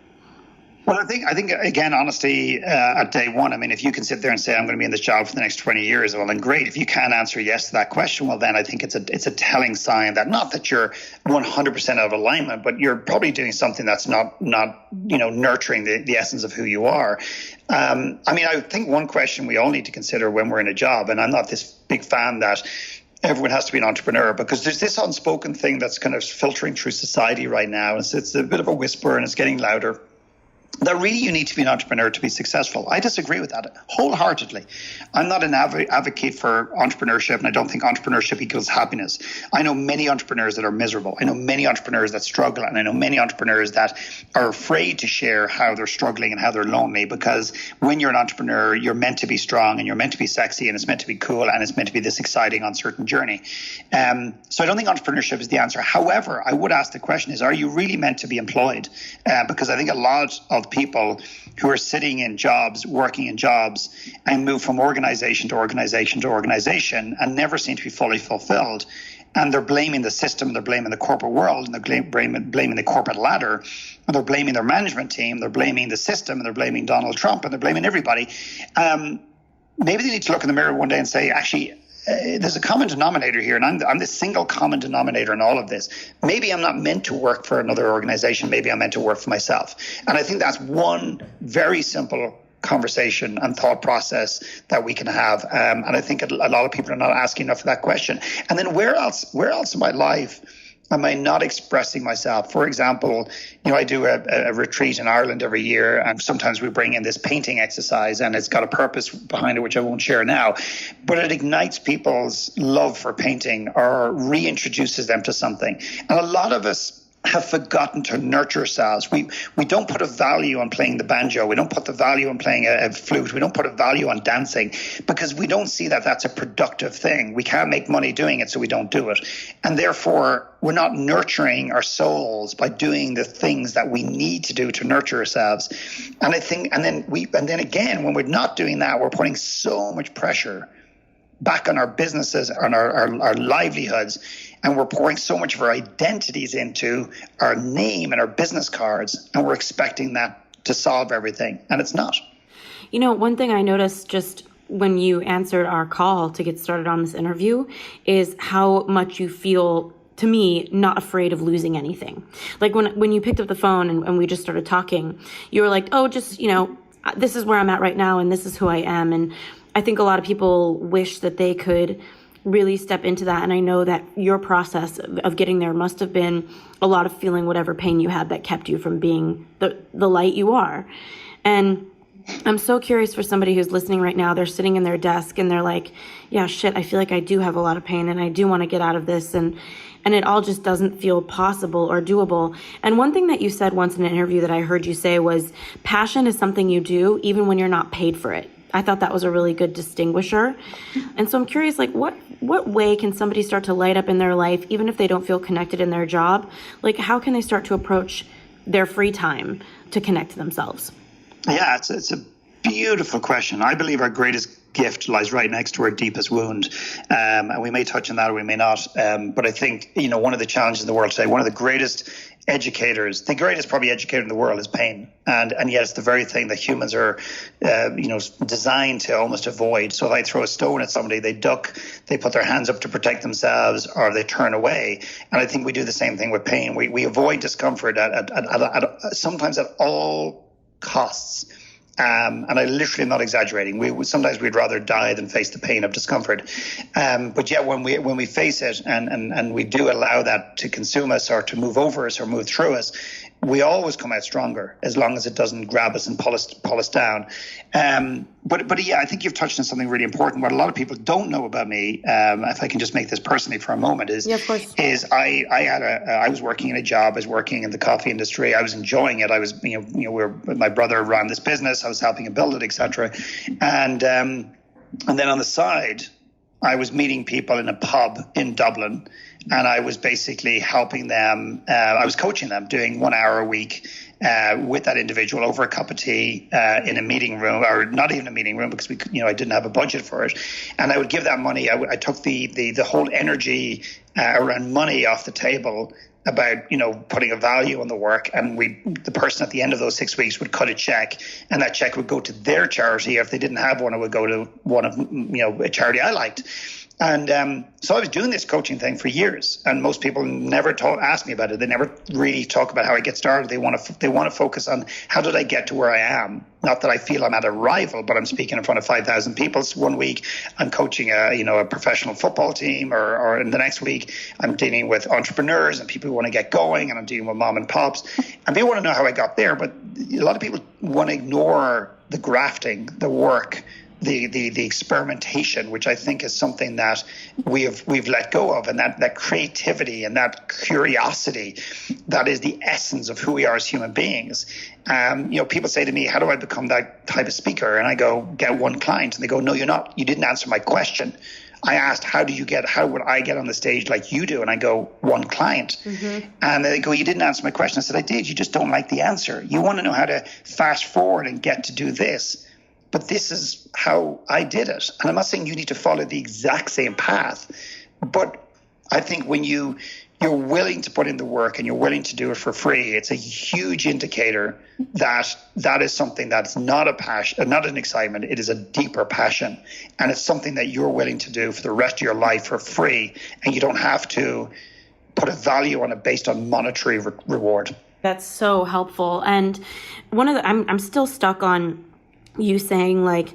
Well, I think again, honesty at day one. If you can sit there and say, I'm going to be in this job for the next 20 years, well, then great. If you can't answer yes to that question, well, then I think it's a telling sign that not that you're 100% out of alignment, but you're probably doing something that's not nurturing the essence of who you are. I think one question we all need to consider when we're in a job, and I'm not this big fan that everyone has to be an entrepreneur, because there's this unspoken thing that's kind of filtering through society right now. It's a bit of a whisper and it's getting louder, that really you need to be an entrepreneur to be successful. I disagree with that wholeheartedly. I'm not an advocate for entrepreneurship, and I don't think entrepreneurship equals happiness. I know many entrepreneurs that are miserable. I know many entrepreneurs that struggle, and I know many entrepreneurs that are afraid to share how they're struggling and how they're lonely, because when you're an entrepreneur, you're meant to be strong and you're meant to be sexy and it's meant to be cool and it's meant to be this exciting, uncertain journey. So I don't think entrepreneurship is the answer. However, I would ask the question is, are you really meant to be employed? Because I think a lot of people who are sitting in jobs, working in jobs, and move from organization to organization to organization and never seem to be fully fulfilled. And they're blaming the system, they're blaming the corporate world, and they're blaming the corporate ladder, and they're blaming their management team, they're blaming the system, and they're blaming Donald Trump, and they're blaming everybody. Maybe they need to look in the mirror one day and say, actually, there's a common denominator here, and I'm the single common denominator in all of this. Maybe I'm not meant to work for another organization. Maybe I'm meant to work for myself. And I think that's one very simple conversation and thought process that we can have. And I think a lot of people are not asking enough of that question. And then where else in my life am I not expressing myself? For example, I do a retreat in Ireland every year, and sometimes we bring in this painting exercise, and it's got a purpose behind it, which I won't share now. But it ignites people's love for painting or reintroduces them to something. And a lot of us have forgotten to nurture ourselves. We don't put a value on playing the banjo. We don't put the value on playing a flute. We don't put a value on dancing because we don't see that that's a productive thing. We can't make money doing it, so we don't do it. And therefore, we're not nurturing our souls by doing the things that we need to do to nurture ourselves. And I think, and then again, when we're not doing that, we're putting so much pressure back on our businesses, on our livelihoods, and we're pouring so much of our identities into our name and our business cards, and we're expecting that to solve everything, and it's not. One thing I noticed just when you answered our call to get started on this interview is how much you feel, to me, not afraid of losing anything. Like when you picked up the phone and we just started talking, you were like, oh, just, this is where I'm at right now, and this is who I am. And I think a lot of people wish that they could really step into that. And I know that your process of getting there must have been a lot of feeling whatever pain you had that kept you from being the light you are. And I'm so curious for somebody who's listening right now. They're sitting in their desk and they're like, yeah, shit, I feel like I do have a lot of pain and I do want to get out of this. And it all just doesn't feel possible or doable. And one thing that you said once in an interview that I heard you say was passion is something you do even when you're not paid for it. I thought that was a really good distinguisher. And so I'm curious, like what way can somebody start to light up in their life, even if they don't feel connected in their job? Like how can they start to approach their free time to connect to themselves? Yeah, it's a beautiful question. I believe our greatest gift lies right next to our deepest wound. And we may touch on that or we may not. But I think, one of the challenges in the world today, one of the greatest educators, the greatest probably educator in the world is pain. And yet it's the very thing that humans are, designed to almost avoid. So if I throw a stone at somebody, they duck, they put their hands up to protect themselves, or they turn away. And I think we do the same thing with pain. We avoid discomfort sometimes at all costs. And I literally am not exaggerating. Sometimes we'd rather die than face the pain of discomfort. But yet when we face it and we do allow that to consume us or to move over us or move through us, we always come out stronger as long as it doesn't grab us and pull us down. But yeah, I think you've touched on something really important. What a lot of people don't know about me, if I can just make this personally for a moment, is I was working in a job. I was working in the coffee industry. I was enjoying it. I was, my brother ran this business. I was helping him build it, etc. And then on the side, I was meeting people in a pub in Dublin, and I was basically helping them. I was coaching them, doing 1 hour a week with that individual over a cup of tea in a meeting room, or not even a meeting room, because I didn't have a budget for it. And I would give that money. I took the whole energy around money off the table, about putting a value on the work, and the person at the end of those 6 weeks would cut a check, and that check would go to their charity. If they didn't have one, it would go to one of a charity I liked. And so I was doing this coaching thing for years, and most people never ask me about it. They never really talk about how I get started. They want to focus on how did I get to where I am. Not that I feel I'm at a rival, but I'm speaking in front of 5,000 people. So one week I'm coaching a professional football team, or in the next week I'm dealing with entrepreneurs and people who want to get going, and I'm dealing with mom and pops, and they want to know how I got there. But a lot of people want to ignore the grafting, the work, the experimentation, which I think is something that we've let go of, and that creativity and that curiosity, that is the essence of who we are as human beings. People say to me, how do I become that type of speaker? And I go, get one client. And they go, no, you're not. You didn't answer my question. I asked, how would I get on the stage like you do? And I go, one client. Mm-hmm. And they go, you didn't answer my question. I said, I did. You just don't like the answer. You want to know how to fast forward and get to do this. But this is how I did it. And I'm not saying you need to follow the exact same path, but I think when you're willing to put in the work and you're willing to do it for free, it's a huge indicator that is something that's not a passion, not an excitement. It is a deeper passion. And it's something that you're willing to do for the rest of your life for free. And you don't have to put a value on it based on monetary reward. That's so helpful. And I'm still stuck on you saying,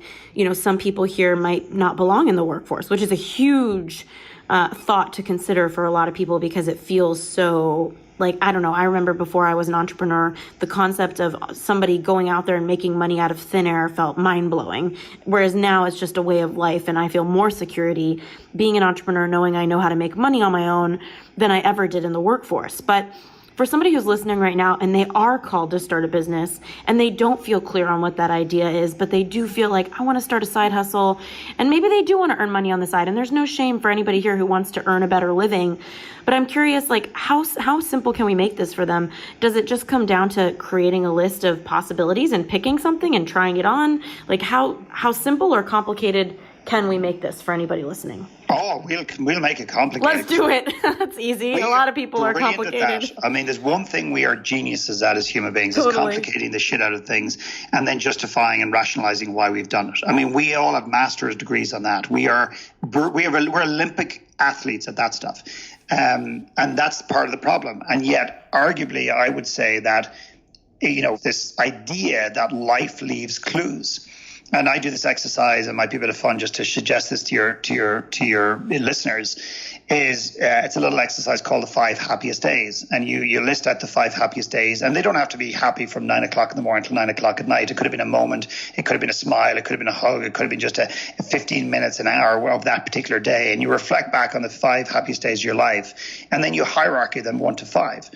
some people here might not belong in the workforce, which is a huge thought to consider for a lot of people, because it feels so I don't know. I remember before I was an entrepreneur, the concept of somebody going out there and making money out of thin air felt mind blowing. Whereas now it's just a way of life, and I feel more security being an entrepreneur, knowing I know how to make money on my own than I ever did in the workforce. But for somebody who's listening right now and they are called to start a business and they don't feel clear on what that idea is, but they do feel like, I want to start a side hustle, and maybe they do want to earn money on the side, and there's no shame for anybody here who wants to earn a better living. But I'm curious, how simple can we make this for them? Does it just come down to creating a list of possibilities and picking something and trying it on? How simple or complicated can we make this for anybody listening? Oh, we'll make it complicated. Let's do it. That's easy. A lot of people are complicated. I mean, there's one thing we are geniuses at as human beings, is complicating the shit out of things and then justifying and rationalizing why we've done it. I mean, we all have master's degrees on that. We're Olympic athletes at that stuff. And that's part of the problem. And yet, arguably, I would say that, this idea that life leaves clues. And I do this exercise, it might be a bit of fun just to suggest this to your listeners, is it's a little exercise called the 5 happiest days. And you list out the 5 happiest days, and they don't have to be happy from 9 o'clock in the morning till 9 o'clock at night. It could have been a moment, it could have been a smile, it could have been a hug, it could have been just a 15 minutes, an hour of that particular day. And you reflect back on the 5 happiest days of your life, and then you hierarchy them 1 to 5.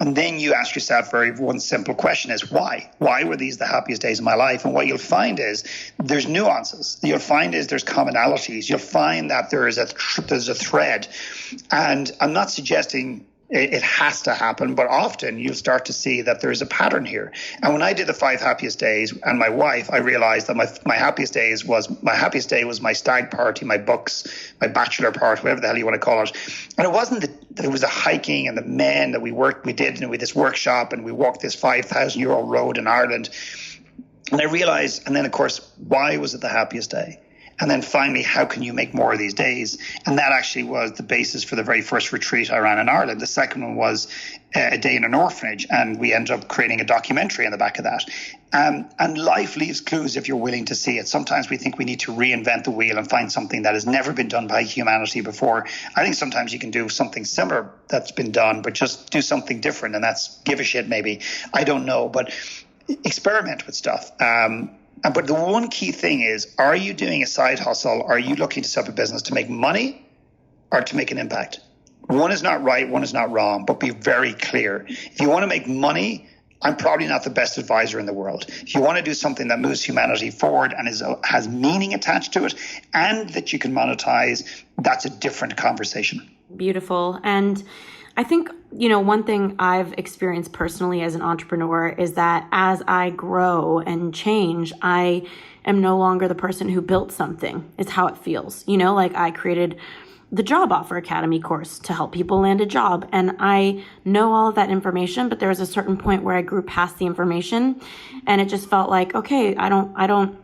And then you ask yourself one simple question is why? Why were these the happiest days of my life? And what you'll find is there's nuances. You'll find is there's commonalities. You'll find that there's a thread. And I'm not suggesting It has to happen, but often you'll start to see that there's a pattern here. And when I did the 5 happiest days and my wife, I realized that my happiest day was my stag party, my books, my bachelor party, whatever the hell you want to call it. And it wasn't that it was the hiking and the men that we did, and with this workshop, and we walked this 5,000-year-old road in Ireland. And I realized, and then of course, why was it the happiest day? And then finally, how can you make more of these days? And that actually was the basis for the very first retreat I ran in Ireland. The second one was a day in an orphanage, and we ended up creating a documentary on the back of that. And life leaves clues if you're willing to see it. Sometimes we think we need to reinvent the wheel and find something that has never been done by humanity before. I think sometimes you can do something similar that's been done, but just do something different, and that's give a shit maybe. I don't know, but experiment with stuff. But the one key thing is, are you doing a side hustle? Are you looking to set up a business to make money or to make an impact? One is not right, one is not wrong, but be very clear. If you want to make money, I'm probably not the best advisor in the world. If you want to do something that moves humanity forward and has meaning attached to it and that you can monetize, that's a different conversation. Beautiful. And I think, one thing I've experienced personally as an entrepreneur is that as I grow and change, I am no longer the person who built something. It's how it feels. Like I created the Job Offer Academy course to help people land a job. And I know all of that information, but there was a certain point where I grew past the information and it just felt like, okay, I don't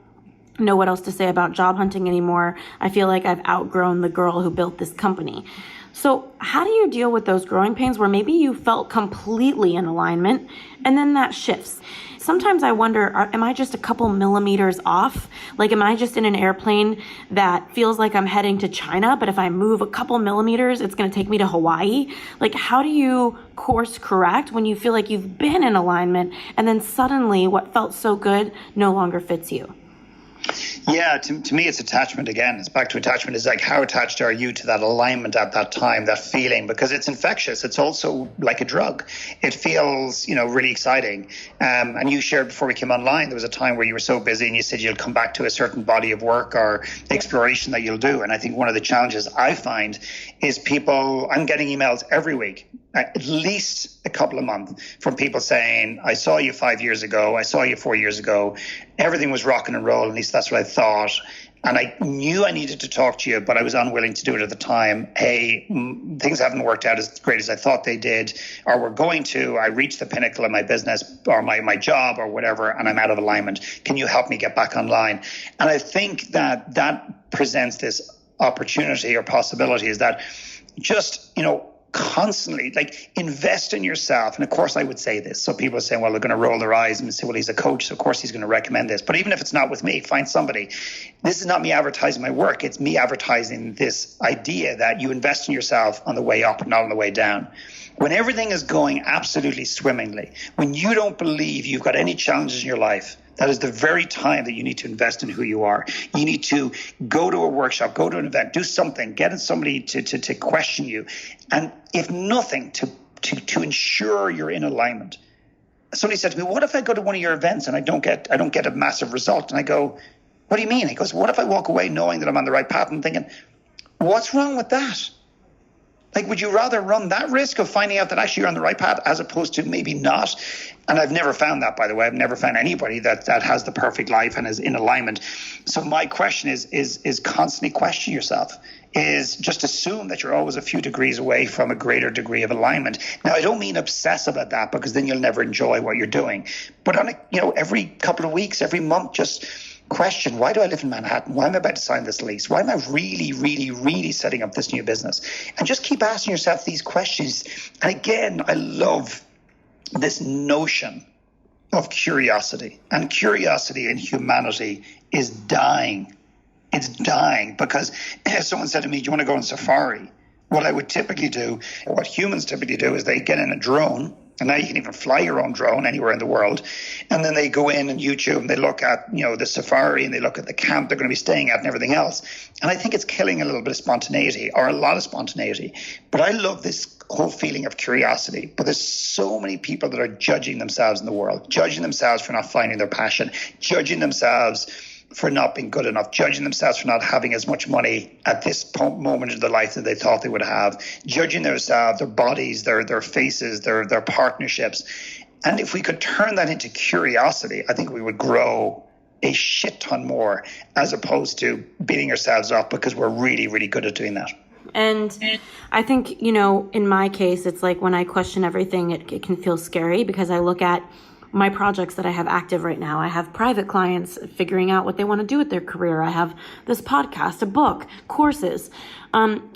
know what else to say about job hunting anymore. I feel like I've outgrown the girl who built this company. So how do you deal with those growing pains where maybe you felt completely in alignment and then that shifts? Sometimes I wonder, am I just a couple millimeters off? Like, am I just in an airplane that feels like I'm heading to China, but if I move a couple millimeters, it's going to take me to Hawaii? Like, how do you course correct when you feel like you've been in alignment and then suddenly what felt so good no longer fits you? Yeah, to me, it's attachment again. It's back to attachment. It's like, how attached are you to that alignment at that time, that feeling? Because it's infectious. It's also like a drug. It feels, really exciting. And you shared before we came online, there was a time where you were so busy and you said you'll come back to a certain body of work or exploration that you'll do. And I think one of the challenges I find is I'm getting emails every week, at least a couple of months, from people saying, I saw you 5 years ago, I saw you 4 years ago, everything was rocking and roll, at least that's what I thought, and I knew I needed to talk to you, but I was unwilling to do it at the time. Hey, things haven't worked out as great as I thought they did, or we're going to, I reached the pinnacle of my business or my job or whatever, and I'm out of alignment. Can you help me get back online? And I think that presents this opportunity or possibility, is that just, constantly, like, invest in yourself. And of course I would say this, so people are saying, well, they're going to roll their eyes and say, well, he's a coach, so of course he's going to recommend this. But even if it's not with me, find somebody. This is not me advertising my work, it's me advertising this idea that you invest in yourself on the way up and not on the way down. When everything is going absolutely swimmingly, when you don't believe you've got any challenges in your life, that is the very time that you need to invest in who you are. You need to go to a workshop, go to an event, do something, get somebody to question you. And if nothing, to ensure you're in alignment. Somebody said to me, what if I go to one of your events and I don't get a massive result? And I go, what do you mean? He goes, what if I walk away knowing that I'm on the right path? And thinking, what's wrong with that? Like, would you rather run that risk of finding out that actually you're on the right path as opposed to maybe not? And I've never found that, by the way. I've never found anybody that has the perfect life and is in alignment. So my question is constantly question yourself, is just assume that you're always a few degrees away from a greater degree of alignment. Now, I don't mean obsess about that, because then you'll never enjoy what you're doing. But on every couple of weeks, every month, just question, why do I live in Manhattan? Why am I about to sign this lease? Why am I really, really, really setting up this new business? And just keep asking yourself these questions. And again, I love this notion of curiosity. And curiosity in humanity is dying. It's dying, because someone said to me, do you want to go on safari? What I would typically do, or what humans typically do, is they get in a drone. And now you can even fly your own drone anywhere in the world. And then they go in and YouTube and they look at, the safari, and they look at the camp they're going to be staying at and everything else. And I think it's killing a little bit of spontaneity, or a lot of spontaneity. But I love this whole feeling of curiosity. But there's so many people that are judging themselves in the world, judging themselves for not finding their passion, judging themselves for not being good enough, judging themselves for not having as much money at this moment in their life that they thought they would have, judging themselves, their bodies, their faces, their partnerships. And if we could turn that into curiosity, I think we would grow a shit ton more, as opposed to beating ourselves up because we're really, really good at doing that. And I think, in my case, it's like when I question everything, it can feel scary because I look at my projects that I have active right now. I have private clients figuring out what they want to do with their career. I have this podcast, a book, courses.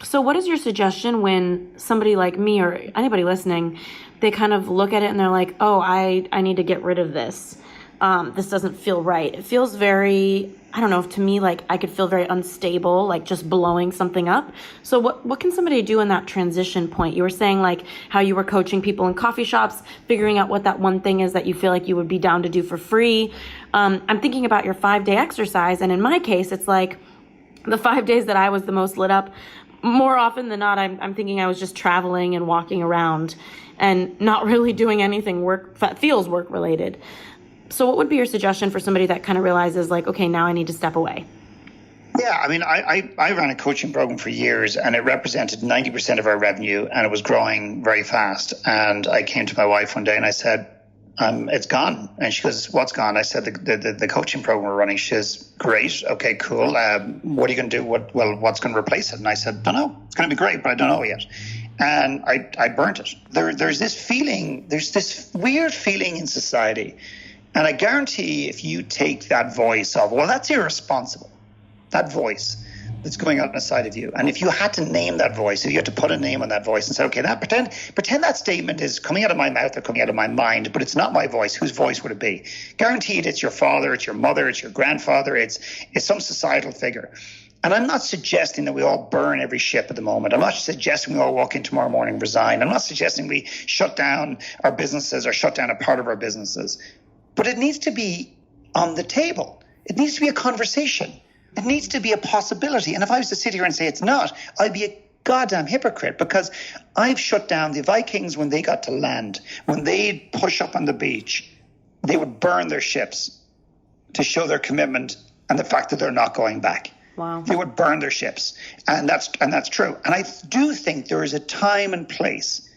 So what is your suggestion when somebody like me or anybody listening, they kind of look at it and they're like, oh, I need to get rid of this. This doesn't feel right. It feels very, I don't know, to me, like I could feel very unstable, like just blowing something up. So what can somebody do in that transition point? You were saying like how you were coaching people in coffee shops, figuring out what that one thing is that you feel like you would be down to do for free. I'm thinking about your 5-day exercise. And in my case, it's like the 5 days that I was the most lit up, more often than not, I'm thinking I was just traveling and walking around and not really doing anything that feels work related. So what would be your suggestion for somebody that kind of realizes like, okay, now I need to step away? Yeah, I mean, I ran a coaching program for years and it represented 90% of our revenue and it was growing very fast. And I came to my wife one day and I said, it's gone. And she goes, what's gone? I said, the coaching program we're running. She says, great. Okay, cool. What are you going to do? What's going to replace it? And I said, don't know. It's going to be great, but I don't know yet. And I burnt it. There's this weird feeling in society. And I guarantee if you take that voice of, well, that's irresponsible, that voice that's going on inside of you. And if you had to name that voice, if you had to put a name on that voice and say, okay, now pretend that statement is coming out of my mouth or coming out of my mind, but it's not my voice, whose voice would it be? Guaranteed it's your father, it's your mother, it's your grandfather, it's some societal figure. And I'm not suggesting that we all burn every ship at the moment. I'm not suggesting we all walk in tomorrow morning and resign. I'm not suggesting we shut down our businesses or shut down a part of our businesses. But it needs to be on the table. It needs to be a conversation. It needs to be a possibility. And if I was to sit here and say it's not, I'd be a goddamn hypocrite, because I've shut down the Vikings when they got to land. When they'd push up on the beach, they would burn their ships to show their commitment and the fact that they're not going back. Wow. They would burn their ships. And that's true. And I do think there is a time and place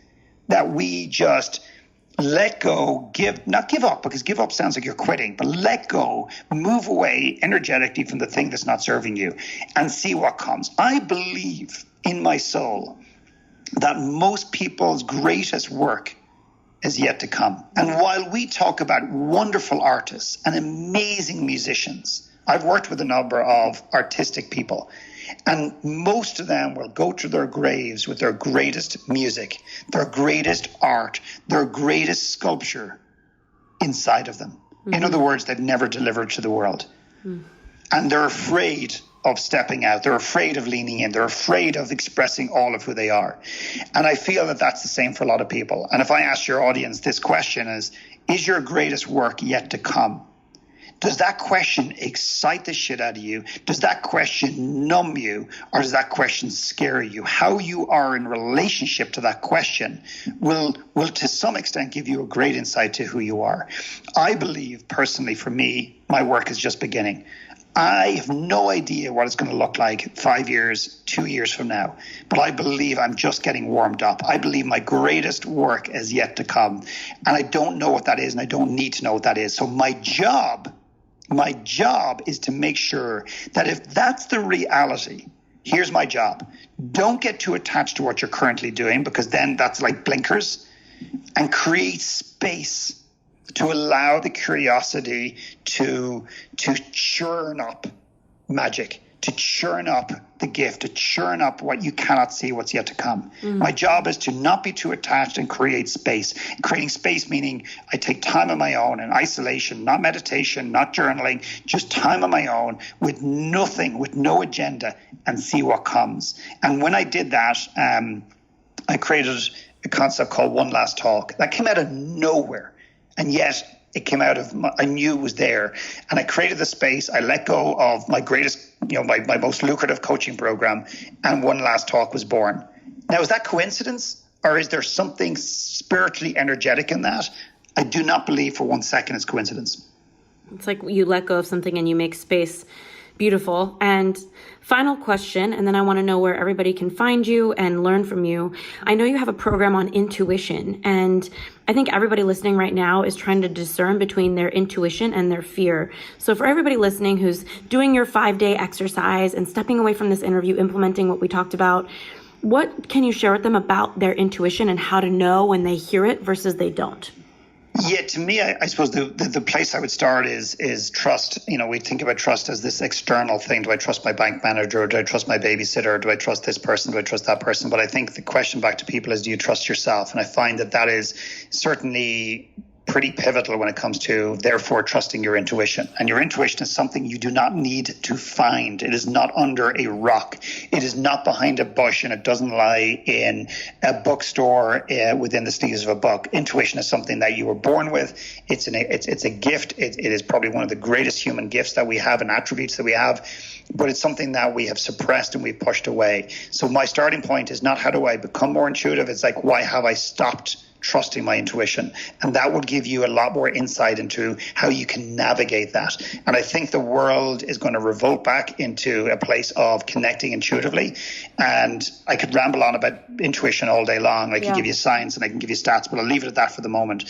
that we just let go, not give up, because give up sounds like you're quitting, but let go, move away energetically from the thing that's not serving you and see what comes. I believe in my soul that most people's greatest work is yet to come. And while we talk about wonderful artists and amazing musicians, I've worked with a number of artistic people, and most of them will go to their graves with their greatest music, their greatest art, their greatest sculpture inside of them. Mm-hmm. In other words, they've never delivered to the world. Mm. And they're afraid of stepping out. They're afraid of leaning in. They're afraid of expressing all of who they are. And I feel that that's the same for a lot of people. And if I ask your audience this question is your greatest work yet to come? Does that question excite the shit out of you? Does that question numb you? Or does that question scare you? How you are in relationship to that question will to some extent give you a great insight to who you are. I believe personally, for me, my work is just beginning. I have no idea what it's going to look like 5 years, 2 years from now. But I believe I'm just getting warmed up. I believe my greatest work is yet to come. And I don't know what that is, and I don't need to know what that is. So my job is to make sure that if that's the reality, here's my job. Don't get too attached to what you're currently doing, because then that's like blinkers, and create space to allow the curiosity to churn up magic, to churn up the gift, to churn up what you cannot see, what's yet to come. Mm. My job is to not be too attached and create space. Creating space meaning I take time on my own in isolation, not meditation, not journaling, just time on my own with nothing, with no agenda, and see what comes. And when I did that, I created a concept called One Last Talk that came out of nowhere. And yet it came out of, I knew it was there. And I created the space. I let go of my greatest, my most lucrative coaching program. And One Last Talk was born. Now, is that coincidence? Or is there something spiritually energetic in that? I do not believe for 1 second it's coincidence. It's like you let go of something and you make space. Beautiful. And final question, and then I want to know where everybody can find you and learn from you. I know you have a program on intuition, and I think everybody listening right now is trying to discern between their intuition and their fear. So for everybody listening who's doing your 5-day exercise and stepping away from this interview, implementing what we talked about, what can you share with them about their intuition and how to know when they hear it versus they don't? Yeah, to me, I suppose the place I would start is trust. We think about trust as this external thing. Do I trust my bank manager? Or do I trust my babysitter? Do I trust this person? Do I trust that person? But I think the question back to people is, do you trust yourself? And I find that is certainly pretty pivotal when it comes to, therefore, trusting your intuition. And your intuition is something you do not need to find. It is not under a rock. It is not behind a bush, and it doesn't lie in a bookstore within the sleeves of a book. Intuition is something that you were born with. It's a gift. It is probably one of the greatest human gifts that we have and attributes that we have. But it's something that we have suppressed and we've pushed away. So my starting point is not how do I become more intuitive? It's like, why have I stopped trusting my intuition? And that would give you a lot more insight into how you can navigate that. And I think the world is going to revolt back into a place of connecting intuitively. And I could ramble on about intuition all day long. I can give you science and I can give you stats, but I'll leave it at that for the moment.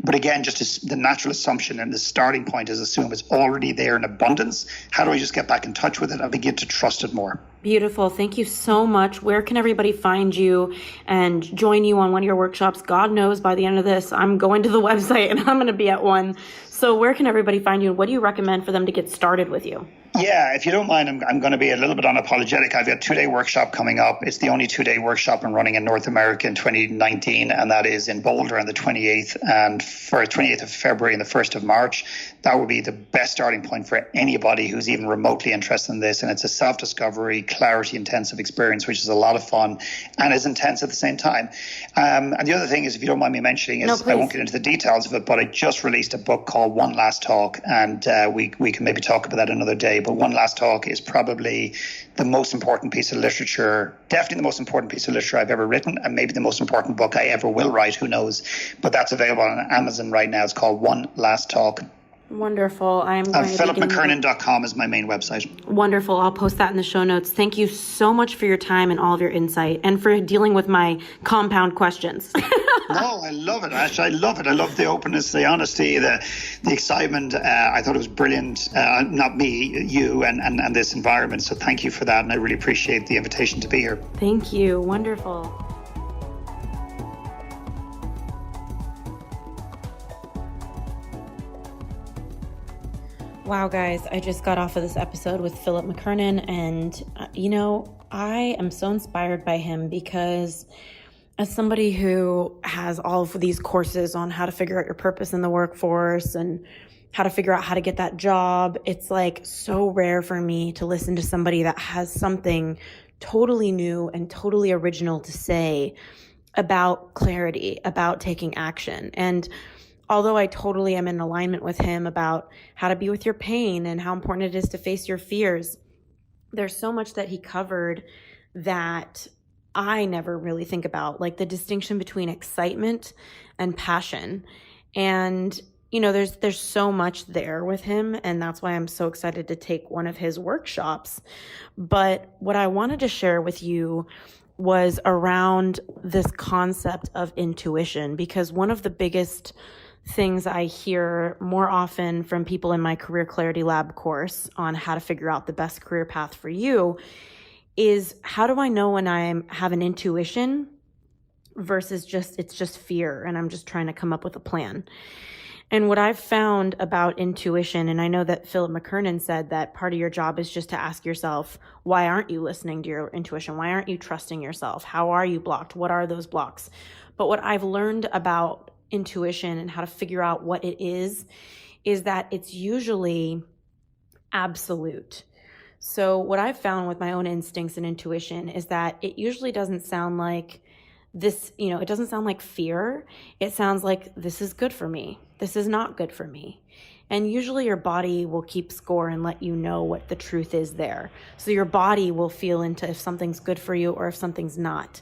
But again, the natural assumption and the starting point is assume it's already there in abundance. How do I just get back in touch with it and begin to trust it more? Beautiful. Thank you so much. Where can everybody find you and join you on one of your workshops? God knows by the end of this, I'm going to the website and I'm going to be at one. So where can everybody find you? And what do you recommend for them to get started with you? Yeah, if you don't mind, I'm going to be a little bit unapologetic. I've got a 2-day workshop coming up. It's the only 2-day workshop I'm running in North America in 2019, and that is in Boulder on the 28th and for 28th of February and the 1st of March. That would be the best starting point for anybody who's even remotely interested in this. And it's a self-discovery, clarity intensive experience, which is a lot of fun and is intense at the same time. And the other thing is, if you don't mind me mentioning, is I won't get into the details of it, but I just released a book called One Last Talk, and we can maybe talk about that another day. But One Last Talk is probably the most important piece of literature, definitely the most important piece of literature I've ever written, and maybe the most important book I ever will write, who knows. But that's available on Amazon right now. It's called One Last Talk. Wonderful. I'm going to philipmckernan.com is my main website. Wonderful. I'll post that in the show notes. Thank you so much for your time and all of your insight and for dealing with my compound questions. No, I love it, Ash. I love it. I love the openness, the honesty, the excitement. I thought it was brilliant. Not me, you, and this environment. So thank you for that. And I really appreciate the invitation to be here. Thank you. Wonderful. Wow, guys, I just got off of this episode with Philip McKernan, and, I am so inspired by him because as somebody who has all of these courses on how to figure out your purpose in the workforce and how to figure out how to get that job, it's like so rare for me to listen to somebody that has something totally new and totally original to say about clarity, about taking action. And although I totally am in alignment with him about how to be with your pain and how important it is to face your fears, there's so much that he covered that I never really think about, like the distinction between excitement and passion. And, there's so much there with him, and that's why I'm so excited to take one of his workshops. But what I wanted to share with you was around this concept of intuition, because one of the biggest things I hear more often from people in my Career Clarity Lab course on how to figure out the best career path for you is, how do I know when I have an intuition versus it's just fear and I'm just trying to come up with a plan? And what I've found about intuition, and I know that Philip McKernan said that part of your job is just to ask yourself, why aren't you listening to your intuition? Why aren't you trusting yourself? How are you blocked? What are those blocks? But what I've learned about intuition and how to figure out what it is that it's usually absolute. So what I've found with my own instincts and intuition is that it usually doesn't sound like this, it doesn't sound like fear. It sounds like, this is good for me. This is not good for me. And usually your body will keep score and let you know what the truth is there. So your body will feel into if something's good for you or if something's not.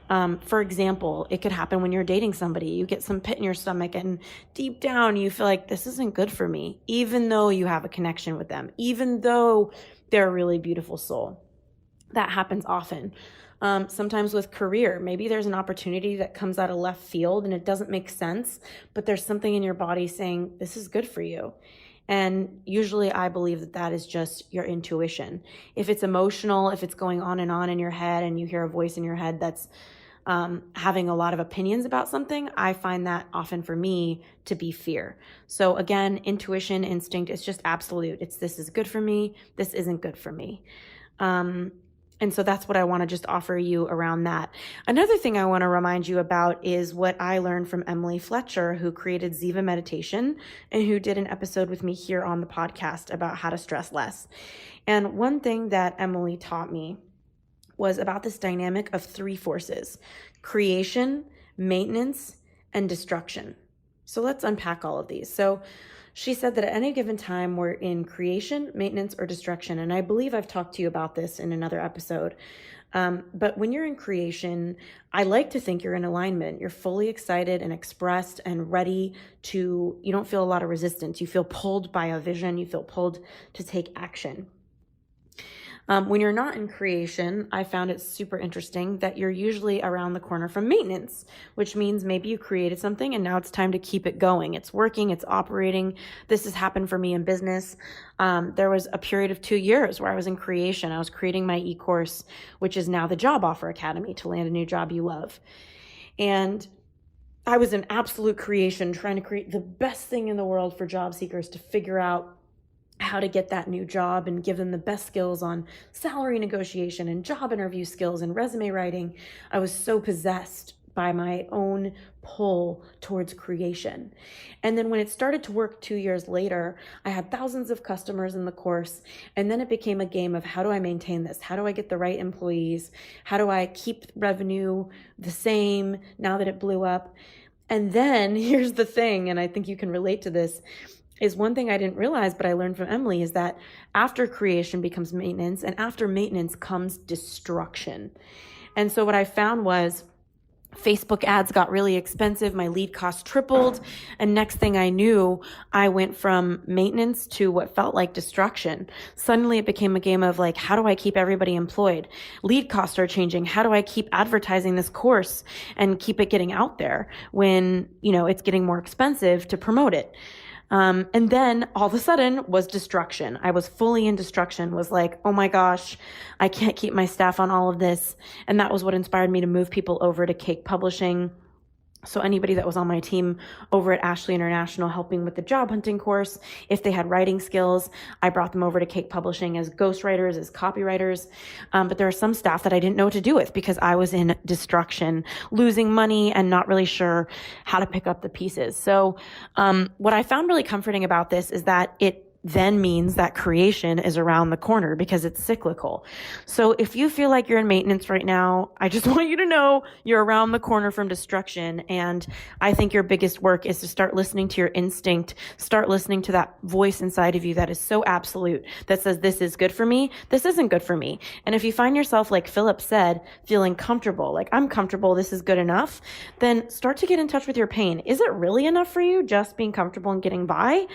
For example, it could happen when you're dating somebody. You get some pit in your stomach and deep down you feel like this isn't good for me, even though you have a connection with them, even though they're a really beautiful soul. That happens often. Sometimes with career, maybe there's an opportunity that comes out of left field and it doesn't make sense, but there's something in your body saying, this is good for you. And usually I believe that that is just your intuition. If it's emotional, if it's going on and in your head and you hear a voice in your head that's having a lot of opinions about something, I find that often for me to be fear. So again, intuition, instinct, it's just absolute. It's this is good for me. This isn't good for me. And so that's what I want to just offer you around that. Another thing I want to remind you about is what I learned from Emily Fletcher, who created Ziva Meditation and who did an episode with me here on the podcast about how to stress less. And one thing that Emily taught me was about this dynamic of three forces: creation, maintenance, and destruction. So let's unpack all of these. So she said that at any given time, we're in creation, maintenance, or destruction. And I believe I've talked to you about this in another episode. But when you're in creation, I like to think you're in alignment. You're fully excited and expressed and ready to, you don't feel a lot of resistance. You feel pulled by a vision. You feel pulled to take action. When you're not in creation, I found it super interesting that you're usually around the corner from maintenance, which means maybe you created something and now it's time to keep it going. It's working, it's operating. This has happened for me in business. There was a period of 2 years where I was in creation. I was creating my e-course, which is now the Job Offer Academy, to land a new job you love. And I was in absolute creation, trying to create the best thing in the world for job seekers to figure out how to get that new job and give them the best skills on salary negotiation and job interview skills and resume writing. I was so possessed by my own pull towards creation. And then when it started to work 2 years later, I had thousands of customers in the course. And then it became a game of, how do I maintain this? How do I get the right employees? How do I keep revenue the same now that it blew up? And then here's the thing, and I think you can relate to this, is one thing I didn't realize, but I learned from Emily, is that after creation becomes maintenance, and after maintenance comes destruction. And so what I found was Facebook ads got really expensive. My lead cost tripled. And next thing I knew, I went from maintenance to what felt like destruction. Suddenly it became a game of like, how do I keep everybody employed? Lead costs are changing. How do I keep advertising this course and keep it getting out there when, it's getting more expensive to promote it? And then all of a sudden was destruction. I was fully in destruction, was like, oh my gosh, I can't keep my staff on all of this. And that was what inspired me to move people over to Cake Publishing. So anybody that was on my team over at Ashley International helping with the job hunting course, if they had writing skills, I brought them over to Cake Publishing as ghostwriters, as copywriters. But there are some staff that I didn't know what to do with because I was in destruction, losing money and not really sure how to pick up the pieces. So what I found really comforting about this is that it then means that creation is around the corner because it's cyclical. So if you feel like you're in maintenance right now, I just want you to know you're around the corner from destruction. And I think your biggest work is to start listening to your instinct, start listening to that voice inside of you that is so absolute, that says, this is good for me, this isn't good for me. And if you find yourself, like Philip said, feeling comfortable, like I'm comfortable, this is good enough, then start to get in touch with your pain. Is it really enough for you just being comfortable and getting by?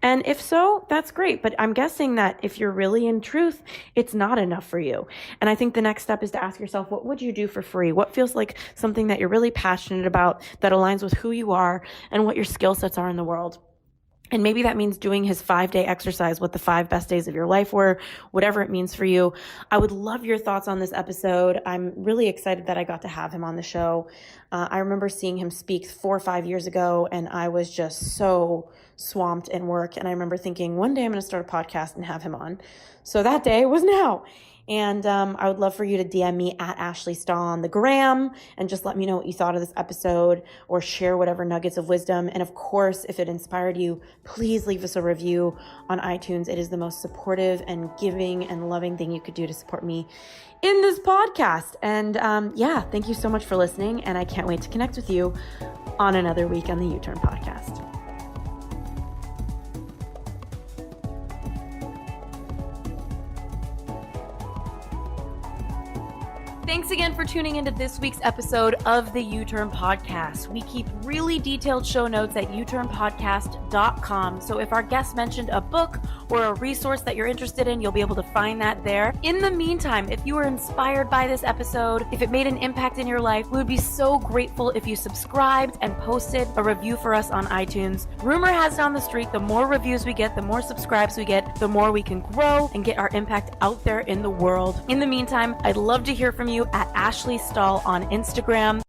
And if so, that's great. But I'm guessing that if you're really in truth, it's not enough for you. And I think the next step is to ask yourself, what would you do for free? What feels like something that you're really passionate about, that aligns with who you are and what your skill sets are in the world? And maybe that means doing his 5-day exercise, what the 5 best days of your life were, whatever it means for you. I would love your thoughts on this episode. I'm really excited that I got to have him on the show. I remember seeing him speak 4 or 5 years ago, and I was just so swamped in work. And I remember thinking, one day I'm going to start a podcast and have him on. So that day was now. And I would love for you to DM me at Ashley Stahl on the gram and just let me know what you thought of this episode, or share whatever nuggets of wisdom. And of course, if it inspired you, please leave us a review on iTunes. It is the most supportive and giving and loving thing you could do to support me in this podcast. And thank you so much for listening. And I can't wait to connect with you on another week on the U-Turn podcast. Thanks again for tuning into this week's episode of the U-Turn Podcast. We keep really detailed show notes at uturnpodcast.com. So if our guest mentioned a book or a resource that you're interested in, you'll be able to find that there. In the meantime, if you were inspired by this episode, if it made an impact in your life, we would be so grateful if you subscribed and posted a review for us on iTunes. Rumor has it on the street, the more reviews we get, the more subscribes we get, the more we can grow and get our impact out there in the world. In the meantime, I'd love to hear from you at Ashley Stahl on Instagram.